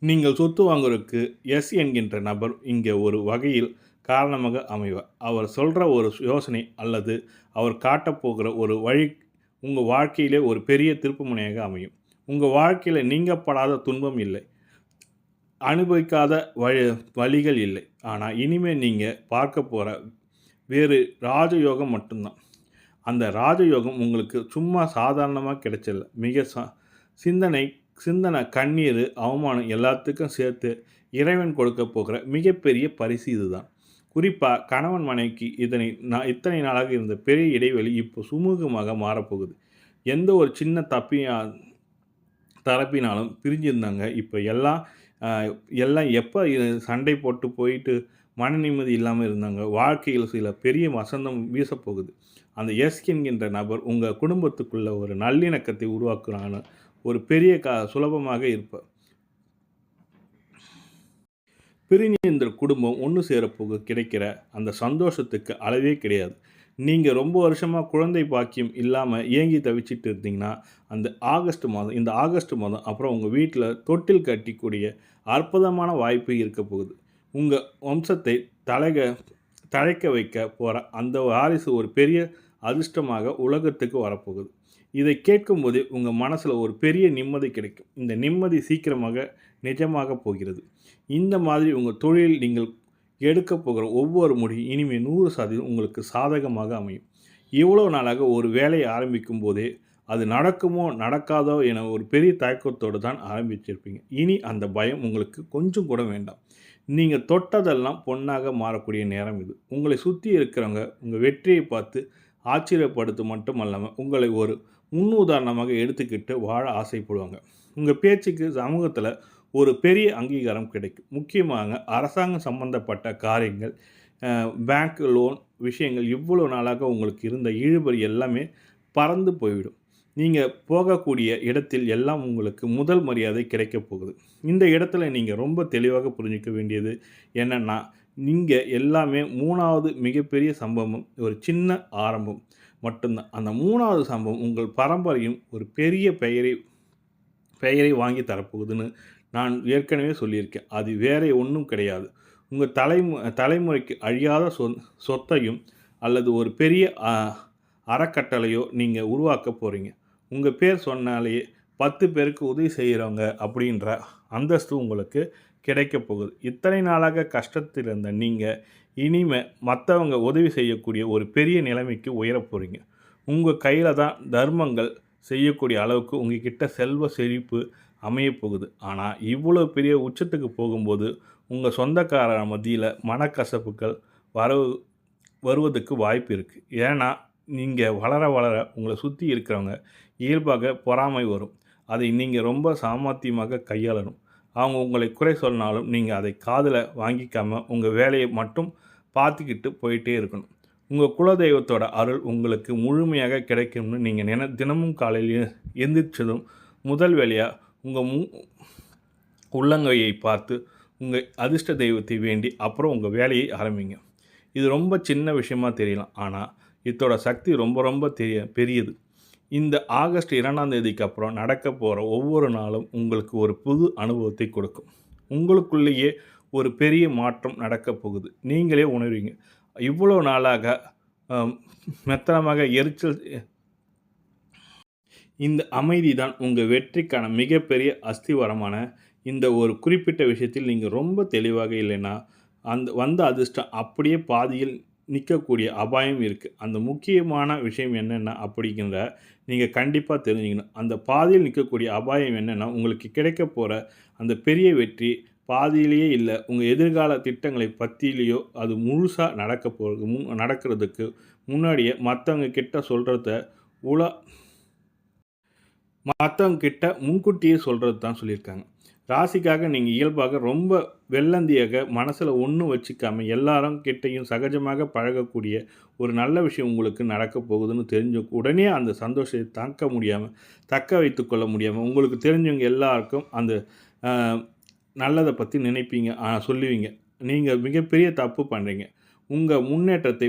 நீங்கள் சொத்து வாங்குவதற்கு எஸ் என்கின்ற நபர் இங்கே ஒரு வகையில் காரணமாக அமைவார். அவர் சொல்கிற ஒரு யோசனை அல்லது அவர் காட்டப்போகிற ஒரு வழி உங்கள் வாழ்க்கையிலே ஒரு பெரிய திருப்புமுனையாக அமையும். உங்கள் வாழ்க்கையில் நீங்கப்படாத துன்பம் இல்லை, அனுபவிக்காத வழிகள் இல்லை. ஆனால் இனிமேல் நீங்கள் பார்க்க போகிற வேறு ராஜயோகம் மட்டும்தான். அந்த ராஜயோகம் உங்களுக்கு சும்மா சாதாரணமா கிடைச்சதில்ல. மிக சிந்தனை சிந்தனை, கண்ணீர், அவமானம் எல்லாத்துக்கும் சேர்த்து இறைவன் கொடுக்கப் போகிற மிகப்பெரிய பரிசு இதுதான். குறிப்பா கணவன் மனைவிக்கு இத்தனை நாளாக இருந்த பெரிய இடைவெளி இப்போ சுமூகமாக மாறப்போகுது. எந்த ஒரு சின்ன தரப்பினாலும் பிரிஞ்சிருந்தாங்க. இப்போ எல்லாம் எப்போ சண்டை போட்டு போயிட்டு மன நிம்மதி இல்லாமல் இருந்தாங்க. வாழ்க்கையில் சில பெரிய வசந்தம் வீசப்போகுது. அந்த எஸ் என்கின்ற நபர் உங்கள் குடும்பத்துக்குள்ள ஒரு நல்லிணக்கத்தை உருவாக்குறான்னு ஒரு பெரிய சுலபமாக இருப்பார். பிரிந்த குடும்பம் ஒன்று சேரப்போக கிடைக்கிற அந்த சந்தோஷத்துக்கு அளவே கிடையாது. நீங்கள் ரொம்ப வருஷமாக குழந்தை பாக்கியம் இல்லாமல் ஏங்கி தவிச்சிட்டு இருந்தீங்கன்னா, இந்த ஆகஸ்ட் மாதம் அப்புறம் உங்கள் வீட்டில் தொட்டில் கட்டிக்கூடிய அற்புதமான வாய்ப்பு இருக்க போகுது. உங்கள் வம்சத்தை தழைக்க வைக்க போகிற அந்த வாரிசு ஒரு பெரிய அதிர்ஷ்டமாக உலகத்துக்கு வரப்போகுது. இதை கேட்கும்போதே உங்கள் மனசில் ஒரு பெரிய நிம்மதி கிடைக்கும். இந்த நிம்மதி சீக்கிரமாக நிஜமாக போகிறது. இந்த மாதிரி உங்கள் தொழிலில் நீங்கள் எடுக்க போகிற ஒவ்வொரு முடிவும் இனிமேல் 100% உங்களுக்கு சாதகமாக அமையும். இவ்வளோ நாளாக ஒரு வேலையை ஆரம்பிக்கும் போதே அது நடக்குமோ நடக்காதோ என ஒரு பெரிய தயக்கத்தோடு தான் ஆரம்பிச்சிருப்பீங்க. இனி அந்த பயம் உங்களுக்கு கொஞ்சம் கூட வேண்டாம். நீங்கள் தொட்டதெல்லாம் பொன்னாக மாறக்கூடிய நேரம் இது. உங்களை சுற்றி இருக்கிறவங்க உங்கள் வெற்றியை பார்த்து ஆச்சரியப்படுத்த மட்டும் அல்லாமல் உங்களை ஒரு முன்னுதாரணமாக எடுத்துக்கிட்டு வாழ ஆசைப்படுவாங்க. உங்கள் பேச்சுக்கு சமூகத்தில் ஒரு பெரிய அங்கீகாரம் கிடைக்கும். முக்கியமாக அரசாங்கம் சம்பந்தப்பட்ட காரியங்கள், பேங்க் லோன் விஷயங்கள் இவ்வளோ நாளாக உங்களுக்கு இருந்த இழுபறி எல்லாமே பறந்து போய்விடும். நீங்கள் போகக்கூடிய இடத்தில் எல்லாம் உங்களுக்கு முதல் மரியாதை கிடைக்கப் போகுது. இந்த இடத்துல நீங்கள் ரொம்ப தெளிவாக புரிஞ்சிக்க வேண்டியது என்னென்னா, நீங்கள் எல்லாமே 3வது மிகப்பெரிய சம்பவம் ஒரு சின்ன ஆரம்பம் மட்டும்தான். அந்த 3வது சம்பவம் உங்கள் பரம்பரையும் ஒரு பெரிய பெயரை வாங்கி தரப்போகுதுன்னு நான் ஏற்கனவே சொல்லியிருக்கேன். அது வேற ஒன்றும் கிடையாது. உங்கள் தலைமுறைக்கு அழியாத சொத்தையும் அல்லது ஒரு பெரிய அறக்கட்டளையோ நீங்கள் உருவாக்க போகிறீங்க. உங்கள் பேர் சொன்னாலேயே 10 பேருக்கு உதவி செய்கிறவங்க அப்படின்ற அந்தஸ்து உங்களுக்கு கிடைக்க போகுது. இத்தனை நாளாக கஷ்டத்தில் இருந்த நீங்கள் இனிமேல் மற்றவங்க உதவி செய்யக்கூடிய ஒரு பெரிய நிலைமைக்கு உயரப் போகிறீங்க. உங்கள் கையில் தான் தர்மங்கள் செய்யக்கூடிய அளவுக்கு உங்ககிட்ட செல்வ செழிப்பு அமையப்போகுது. ஆனால் இவ்வளோ பெரிய உச்சத்துக்கு போகும்போது உங்கள் சொந்தக்காரர் மத்தியில் மனக்கசப்புகள் வருவதற்கு வாய்ப்பு இருக்குது. ஏன்னா நீங்கள் வளர உங்களை சுற்றி இருக்கிறவங்க இயல்பாக பொறாமை வரும். அதை நீங்கள் ரொம்ப சாமர்த்தியமாக கையாளணும். அவங்க உங்களை குறை சொன்னாலும் நீங்கள் அதை காதில் வாங்கிக்காமல் உங்கள் வேலையை மட்டும் பார்த்துக்கிட்டு போயிட்டே இருக்கணும். உங்கள் குலதெய்வத்தோட அருள் உங்களுக்கு முழுமையாக கிடைக்கும்னு நீங்கள் தினமும் காலையில் எந்திரிச்சதும் முதல் வேலையாக உங்கள் உள்ளங்கையை பார்த்து உங்கள் அதிர்ஷ்ட தெய்வத்தை வேண்டி அப்புறம் உங்கள் வேலையை ஆரம்பிங்க. இது ரொம்ப சின்ன விஷயமாக தெரியலாம், ஆனால் இதோட சக்தி ரொம்ப பெரியது. இந்த ஆகஸ்ட் 2ஆம் தேதிக்கு அப்புறம் நடக்க போகிற ஒவ்வொரு நாளும் உங்களுக்கு ஒரு புது அனுபவத்தை கொடுக்கும். உங்களுக்குள்ளேயே ஒரு பெரிய மாற்றம் நடக்கப் போகுது. நீங்களே உணர்வீங்க. இவ்வளோ நாளாக மெத்தனமாக எரிச்சல், இந்த அமைதி தான் உங்கள் வெற்றிக்கான மிகப்பெரிய அஸ்திவாரமான இந்த ஒரு குறிப்பிட்ட விஷயத்தில் நீங்கள் ரொம்ப தெளிவாக இல்லைன்னா வந்த அதிர்ஷ்டம் அப்படியே பாதியில் நிற்கக்கூடிய அபாயம் இருக்குது. அந்த முக்கியமான விஷயம் என்னென்ன அப்படிங்கிற நீங்கள் கண்டிப்பாக தெரிஞ்சுக்கணும். அந்த பாதியில் நிற்கக்கூடிய அபாயம் என்னென்னா, உங்களுக்கு கிடைக்க போகிற அந்த பெரிய வெற்றி பாதியிலேயே இல்லை, உங்கள் எதிர்கால திட்டங்களை பற்றிலேயோ அது முழுசாக நடக்கிறதுக்கு முன்னாடியே மற்றவங்க கிட்ட முன்கூட்டியே சொல்கிறது தான் சொல்லியிருக்காங்க. ராசிக்காக நீங்கள் இயல்பாக ரொம்ப வெள்ளந்தியாக மனசில் ஒன்றும் வச்சுக்காமல் எல்லாரும் கிட்டையும் சகஜமாக பழகக்கூடிய ஒரு நல்ல விஷயம் உங்களுக்கு நடக்க போகுதுன்னு தெரிஞ்ச உடனே அந்த சந்தோஷத்தை தக்க வைத்து கொள்ள முடியாமல் உங்களுக்கு தெரிஞ்சவங்க எல்லாருக்கும் அந்த நல்லதை பற்றி நினைப்பீங்க, சொல்லுவீங்க. நீங்கள் மிகப்பெரிய தப்பு பண்ணுறீங்க. உங்கள் முன்னேற்றத்தை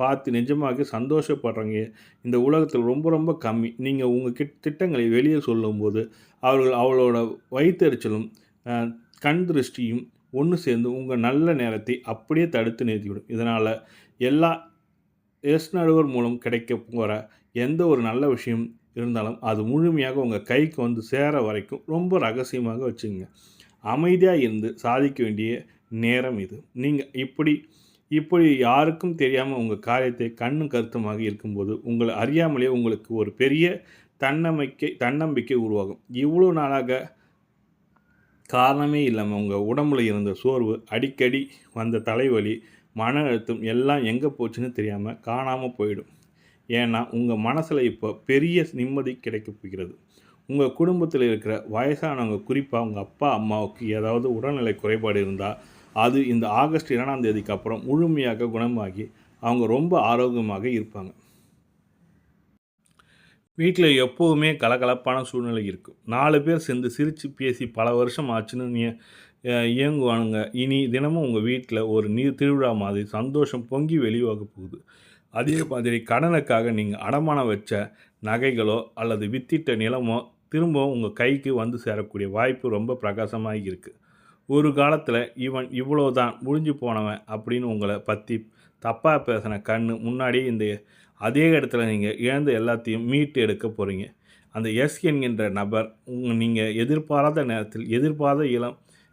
பார்த்து நிஜமாக சந்தோஷப்படுறவங்க இந்த உலகத்தில் ரொம்ப கம்மி. நீங்கள் உங்கள் திட்டங்களை வெளியே சொல்லும்போது அவளோட வயிற்றெரிச்சலும் கண் திருஷ்டியும் ஒன்று சேர்ந்து உங்கள் நல்ல நேரத்தை அப்படியே தடுத்து நிறுத்திவிடும். இதனால் எல்லா நடுவர் மூலம் கிடைக்க போகிற எந்த ஒரு நல்ல விஷயம் இருந்தாலும் அது முழுமையாக உங்கள் கைக்கு வந்து சேர வரைக்கும் ரொம்ப ரகசியமாக வச்சுங்க. அமைதியாக இருந்து சாதிக்க வேண்டிய நேரம் இது. நீங்கள் இப்படி இப்படி யாருக்கும் தெரியாமல் உங்கள் காரியத்தை கண்ணும் கருத்துமாக இருக்கும்போது உங்களை அறியாமலே உங்களுக்கு ஒரு பெரிய தன்னம்பிக்கை உருவாகும். இவ்வளோ நாளாக காரணமே இல்லாமல் உங்கள் உடம்புல இருந்த சோர்வு, அடிக்கடி வந்த தலைவலி, மன அழுத்தம் எல்லாம் எங்கே போச்சுன்னு தெரியாமல் காணாமல் போயிடும். ஏன்னா உங்கள் மனசில் இப்போ பெரிய நிம்மதி கிடைக்கப் போகிறது. உங்கள் குடும்பத்தில் இருக்கிற வயசானவங்க, குறிப்பாக உங்கள் அப்பா அம்மாவுக்கு ஏதாவது உடல்நிலை குறைபாடு இருந்தால் அது இந்த ஆகஸ்ட் 2ஆம் தேதிக்கு அப்புறம் முழுமையாக குணமாகி அவங்க ரொம்ப ஆரோக்கியமாக இருப்பாங்க. வீட்டில் எப்போவுமே கலகலப்பான சூழ்நிலை இருக்கும். 4 பேர் சேர்ந்து சிரித்து பேசி பல வருஷம் ஆச்சுன்னு இயங்குவானுங்க. இனி தினமும் உங்கள் வீட்டில் ஒரு திருவிழா மாதிரி சந்தோஷம் பொங்கி வெளியாக போகுது. அதே மாதிரி கடனுக்காக நீங்கள் அடமானம் வச்ச நகைகளோ அல்லது வித்திட்ட நிலமோ திரும்பவும் உங்கள் கைக்கு வந்து சேரக்கூடிய வாய்ப்பு ரொம்ப பிரகாசமாக இருக்குது. ஒரு காலத்தில் இவன் இவ்வளோதான் முடிஞ்சு போனவன் அப்படின்னு உங்களை பற்றி தப்பாக பேசின கண்ணு முன்னாடி அதே இடத்துல நீங்கள் இழந்த எல்லாத்தையும் மீட்டு எடுக்க போகிறீங்க. அந்த என்கின்ற நபர் நீங்கள் எதிர்பாராத நேரத்தில் எதிர்பாராத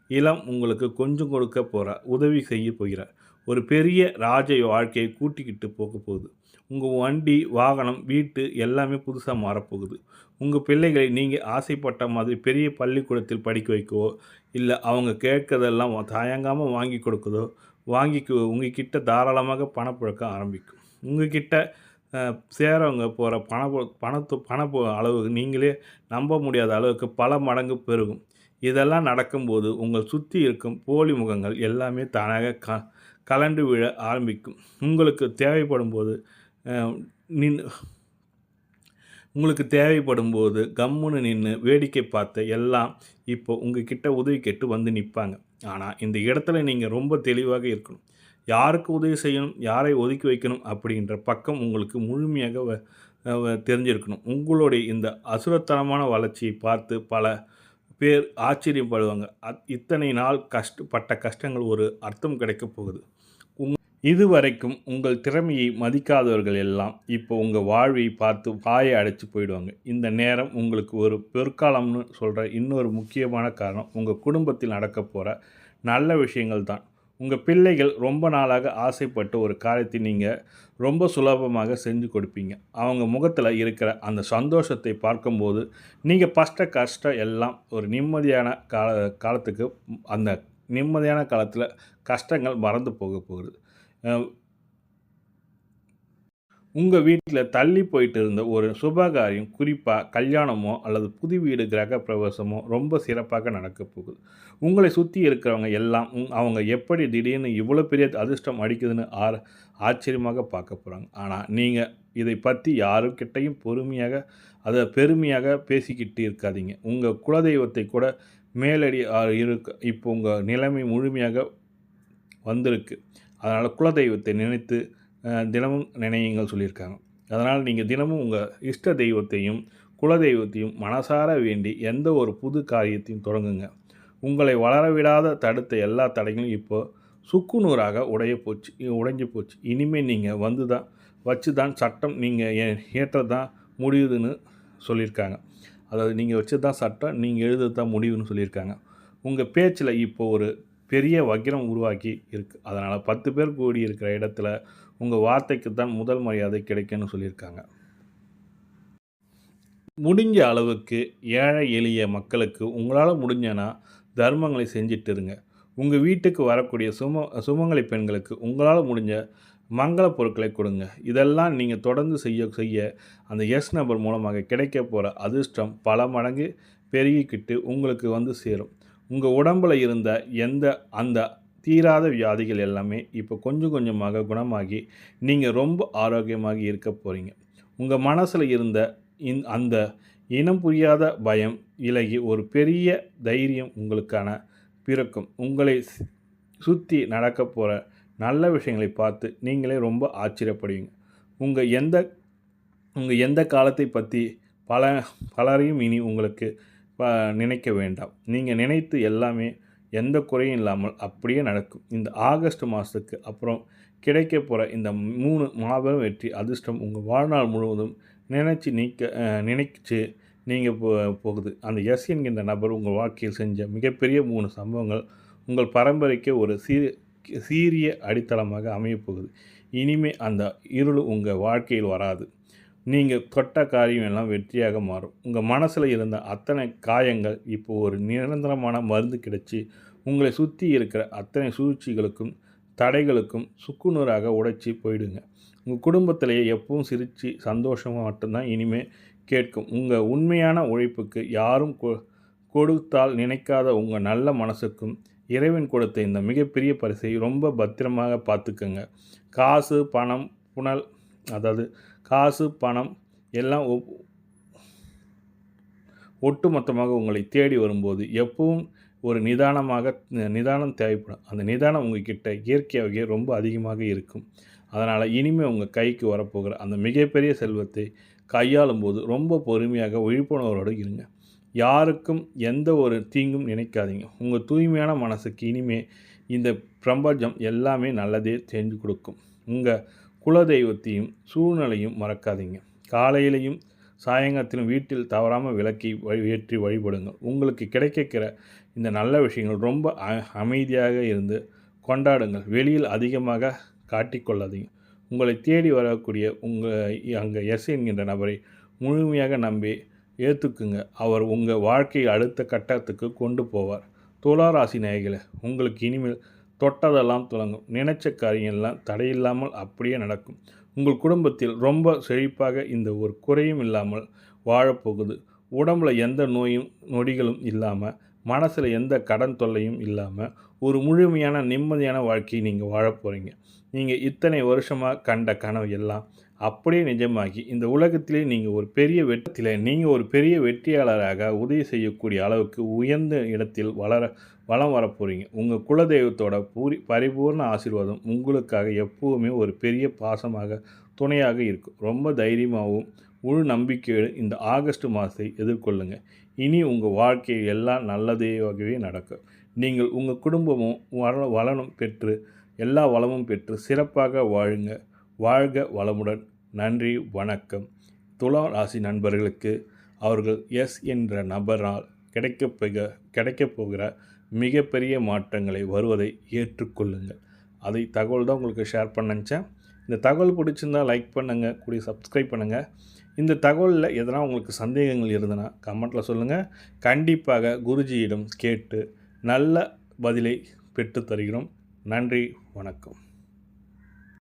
இளம் உங்களுக்கு கொஞ்சம் கொடுக்க போகிறார், உதவி செய்ய போகிறார். ஒரு பெரிய ராஜ வாழ்க்கையை கூட்டிக்கிட்டு போக போகுது. உங்கள் வண்டி, வாகனம், வீட்டு எல்லாமே புதுசாக மாறப்போகுது. உங்கள் பிள்ளைகளை நீங்கள் ஆசைப்பட்ட மாதிரி பெரிய பள்ளிக்கூடத்தில் படிக்க வைக்கவோ இல்லை அவங்க கேட்கறதெல்லாம் தயங்காமல் வாங்கி கொடுக்குதோ உங்ககிட்ட தாராளமாக பணப்புழக்கம் ஆரம்பிக்கும். உங்ககிட்ட சேரவங்க போகிற பண அளவு நீங்களே நம்ப முடியாத அளவுக்கு பல மடங்கு பெருகும். இதெல்லாம் நடக்கும்போது உங்கள் சுற்றி இருக்கும் போலி முகங்கள் எல்லாமே தானாக கலண்டு விழ ஆரம்பிக்கும். உங்களுக்கு தேவைப்படும் போது கம்முன்னு நின்று வேடிக்கை பார்த்த எல்லாம் இப்போ உங்ககிட்ட உதவி கேட்டு வந்து நிற்பாங்க. ஆனால் இந்த இடத்துல நீங்கள் ரொம்ப தெளிவாக இருக்கணும். யாருக்கு உதவி செய்யணும், யாரை ஒதுக்கி வைக்கணும் அப்படின்ற பக்கம் உங்களுக்கு முழுமையாக தெரிஞ்சிருக்கணும். உங்களுடைய இந்த அசுரத்தனமான வளர்ச்சியை பார்த்து பல பேர் ஆச்சரியப்படுவாங்க. இத்தனை நாள் கஷ்டப்பட்ட கஷ்டங்கள் ஒரு அர்த்தம் கிடைக்கப் போகுது. இதுவரைக்கும் உங்கள் திறமையை மதிக்காதவர்கள் எல்லாம் இப்போ உங்கள் வாழ்வை பார்த்து வாயை அடைச்சி போயிடுவாங்க. இந்த நேரம் உங்களுக்கு ஒரு பொற்காலம்னு சொல்கிற இன்னொரு முக்கியமான காரணம் உங்கள் குடும்பத்தில் நடக்க போகிற நல்ல விஷயங்கள் தான். உங்கள் பிள்ளைகள் ரொம்ப நாளாக ஆசைப்பட்ட ஒரு காரியத்தை நீங்கள் ரொம்ப சுலபமாக செஞ்சு கொடுப்பீங்க. அவங்க முகத்தில் இருக்கிற அந்த சந்தோஷத்தை பார்க்கும்போது நீங்கள் பட்ட கஷ்டம் எல்லாம் ஒரு நிம்மதியான காலத்துக்கு அந்த நிம்மதியான காலத்தில் கஷ்டங்கள் மறந்து போகுது. உங்கள் வீட்டில் தள்ளி போயிட்டு இருந்த ஒரு சுபகாரியம், குறிப்பாக கல்யாணமோ அல்லது புது வீடு கிரக பிரவேசமோ ரொம்ப சிறப்பாக நடக்க போகுது. உங்களை சுற்றி இருக்கிறவங்க எல்லாம் அவங்க எப்படி திடீர்னு இவ்வளோ பெரிய அதிர்ஷ்டம் அடிக்குதுன்னு ஆச்சரியமாக பார்க்க போகிறாங்க. ஆனால் நீங்கள் இதை பற்றி யாருக்கிட்டையும் பெருமையாக பேசிக்கிட்டு இருக்காதீங்க. உங்கள் குலதெய்வத்தை கூட மேலடி இப்போ உங்கள் நிலைமை முழுமையாக வந்திருக்கு. அதனால் குலதெய்வத்தை நினைத்து தினமும் நினையுங்கள் சொல்லியிருக்காங்க. அதனால் நீங்கள் தினமும் உங்கள் இஷ்ட தெய்வத்தையும் குலதெய்வத்தையும் மனசார வேண்டி எந்த ஒரு புது காரியத்தையும் தொடங்குங்க. உங்களை வளரவிடாத தடுத்த எல்லா தடைகளும் இப்போது சுக்குநூறாக உடைஞ்சு போச்சு. இனிமேல் நீங்கள் வச்சு தான் சட்டம் நீங்கள் ஏற்றதான் முடியுதுன்னு சொல்லியிருக்காங்க. அதாவது நீங்கள் வச்சு தான் சட்டம், நீங்கள் எழுத தான் முடிவுன்னு சொல்லியிருக்காங்க. உங்கள் பேச்சில் இப்போது ஒரு பெரிய வக்கிரம் உருவாக்கி இருக்குது. அதனால் 10 பேர் கூடி இருக்கிற இடத்துல உங்கள் வார்த்தைக்கு தான் முதல் மரியாதை கிடைக்கும்னு சொல்லியிருக்காங்க. முடிஞ்ச அளவுக்கு ஏழை எளிய மக்களுக்கு உங்களால் முடிஞ்சனா தர்மங்களை செஞ்சிட்டு இருங்க. உங்கள் வீட்டுக்கு வரக்கூடிய சுமங்கலி பெண்களுக்கு உங்களால் முடிஞ்ச மங்கள பொருட்களை கொடுங்க. இதெல்லாம் நீங்கள் தொடர்ந்து செய்ய அந்த நபர் மூலமாக கிடைக்க போகிற அதிர்ஷ்டம் பல மடங்கு பெருகிக்கிட்டு உங்களுக்கு வந்து சேரும். உங்கள் உடம்பில் இருந்த அந்த தீராத வியாதிகள் எல்லாமே இப்போ கொஞ்சம் கொஞ்சமாக குணமாகி நீங்கள் ரொம்ப ஆரோக்கியமாக இருக்க போகிறீங்க. உங்கள் மனசில் இருந்த அந்த இனம் புரியாத பயம் இலகி ஒரு பெரிய தைரியம் உங்களுக்கான பிறக்கும். உங்களை சுற்றி நடக்க போகிற நல்ல விஷயங்களை பார்த்து நீங்களே ரொம்ப ஆச்சரியப்படுவீங்க. உங்கள் எந்த காலத்தை பற்றி பலரையும் இனி உங்களுக்கு நினைக்க வேண்டாம். நீங்கள் நினைத்து எல்லாமே எந்த குறையும் இல்லாமல் அப்படியே நடக்கும். இந்த ஆகஸ்ட் மாதத்துக்கு அப்புறம் கிடைக்க போகிற இந்த 3 மாபெரும் வெற்றி அதிர்ஷ்டம் உங்கள் வாழ்நாள் முழுவதும் நினைச்சு நீங்கள் போகுது. அந்த என்கின்ற நபர் உங்கள் வாழ்க்கையில் செஞ்ச மிகப்பெரிய 3 சம்பவங்கள் உங்கள் பரம்பரைக்கு ஒரு சீரிய அடித்தளமாக அமையப்போகுது. இனிமே அந்த இருள் உங்கள் வாழ்க்கையில் வராது. நீங்கள் தொட்ட காரியம் எல்லாம் வெற்றியாக மாறும். உங்கள் மனசில் இருந்த அத்தனை காயங்கள் இப்போ ஒரு நிரந்தரமான மருந்து கிடைச்சி உங்களை சுற்றி இருக்கிற அத்தனை சூழ்ச்சிகளுக்கும் தடைகளுக்கும் சுக்குநூறாக உடைச்சி போயிடுங்க. உங்கள் குடும்பத்திலேயே எப்பவும் சிரித்து சந்தோஷமாக மட்டும்தான் இனிமேல் கேட்கும். உங்கள் உண்மையான உழைப்புக்கு யாரும் கொடுத்தால் நினைக்காத உங்கள் நல்ல மனசுக்கும் இறைவன் கொடுத்த இந்த மிகப்பெரிய பரிசை ரொம்ப பத்திரமாக பார்த்துக்கங்க. காசு பணம் புனல் அதாவது காசு பணம் எல்லாம் ஒட்டுமொத்தமாக உங்களை தேடி வரும்போது எப்பவும் ஒரு நிதானம் தேவைப்படும். அந்த நிதானம் உங்கள்கிட்ட இயற்கையாகவே ரொம்ப அதிகமாக இருக்கும். அதனால் இனிமேல் உங்கள் கைக்கு வரப்போகிற அந்த மிகப்பெரிய செல்வத்தை கையாளும் போது ரொம்ப பொறுமையாக விழிப்புணர்வோடு இருங்க. யாருக்கும் எந்த ஒரு தீங்கும் நினைக்காதீங்க. உங்கள் தூய்மையான மனசுக்கு இனிமே இந்த பிரபஞ்சம் எல்லாமே நல்லதே செஞ்சு கொடுக்கும். உங்கள் குலதெய்வத்தையும் சூழ்நிலையும் மறக்காதீங்க. காலையிலையும் சாயங்காலத்திலும் வீட்டில் தவறாமல் விளக்கி ஏற்றி வழிபடுங்கள். உங்களுக்கு கிடைக்கிற இந்த நல்ல விஷயங்கள் ரொம்ப அமைதியாக இருந்து கொண்டாடுங்கள். வெளியில் அதிகமாக காட்டிக்கொள்ளாதீங்க. உங்களை தேடி வரக்கூடிய அங்கே எஸ் என்கின்ற நபரை முழுமையாக நம்பி ஏற்றுக்குங்க. அவர் உங்கள் வாழ்க்கையை அடுத்த கட்டத்துக்கு கொண்டு போவார். துலா ராசி நேயர்களே, உங்களுக்கு இனிமேல் தொட்டதெல்லாம் தொடங்கும். நினைச்ச காரியங்கள்லாம் தடையில்லாமல் அப்படியே நடக்கும். உங்கள் குடும்பத்தில் ரொம்ப செழிப்பாக இந்த ஒரு குறையும் இல்லாமல் வாழப்போகுது. உடம்புல எந்த நோயும் நொடிகளும் இல்லாமல், மனசில் எந்த கடன் தொல்லையும் இல்லாமல் ஒரு முழுமையான நிம்மதியான வாழ்க்கையை நீங்கள் வாழப் போகிறீங்க. நீங்கள் இத்தனை வருஷமாக கண்ட கனவு எல்லாம் அப்படியே நிஜமாகி இந்த உலகத்திலே நீங்கள் ஒரு பெரிய வெற்றியாளராக உதவி செய்யக்கூடிய அளவுக்கு உயர்ந்த இடத்தில் வளம் வரப்போகிறீங்க. உங்கள் குலதெய்வத்தோட பரிபூர்ண ஆசீர்வாதம் உங்களுக்காக எப்போவுமே ஒரு பெரிய பாசமாக துணையாக இருக்கும். ரொம்ப தைரியமாகவும் முழு நம்பிக்கையோடு இந்த ஆகஸ்ட் மாதத்தை எதிர்கொள்ளுங்கள். இனி உங்கள் வாழ்க்கையில் எல்லாம் நல்லதாகவே நடக்கும். நீங்கள் உங்கள் குடும்பமும் வளமும் பெற்று எல்லா வளமும் பெற்று சிறப்பாக வாழுங்க. வாழ்க வளமுடன். நன்றி, வணக்கம். துலா ராசி நண்பர்களுக்கு அவர்கள் எஸ் என்ற நபரால் கிடைக்கப் போகிற மிகப்பெரிய மாற்றங்களை வருவதை ஏற்றுக்கொள்ளுங்கள். அதை தகவல் தான் உங்களுக்கு ஷேர் பண்ண நினச்சேன். இந்த தகவல் பிடிச்சிருந்தால் லைக் பண்ணுங்கள், கூடிய சப்ஸ்கிரைப் பண்ணுங்கள். இந்த தகவலில் எதனா உங்களுக்கு சந்தேகங்கள் இருந்ததுன்னா கமெண்ட்டில் சொல்லுங்கள். கண்டிப்பாக குருஜியிடம் கேட்டு நல்ல பதிலை பெற்று தருகிறோம். நன்றி, வணக்கம்.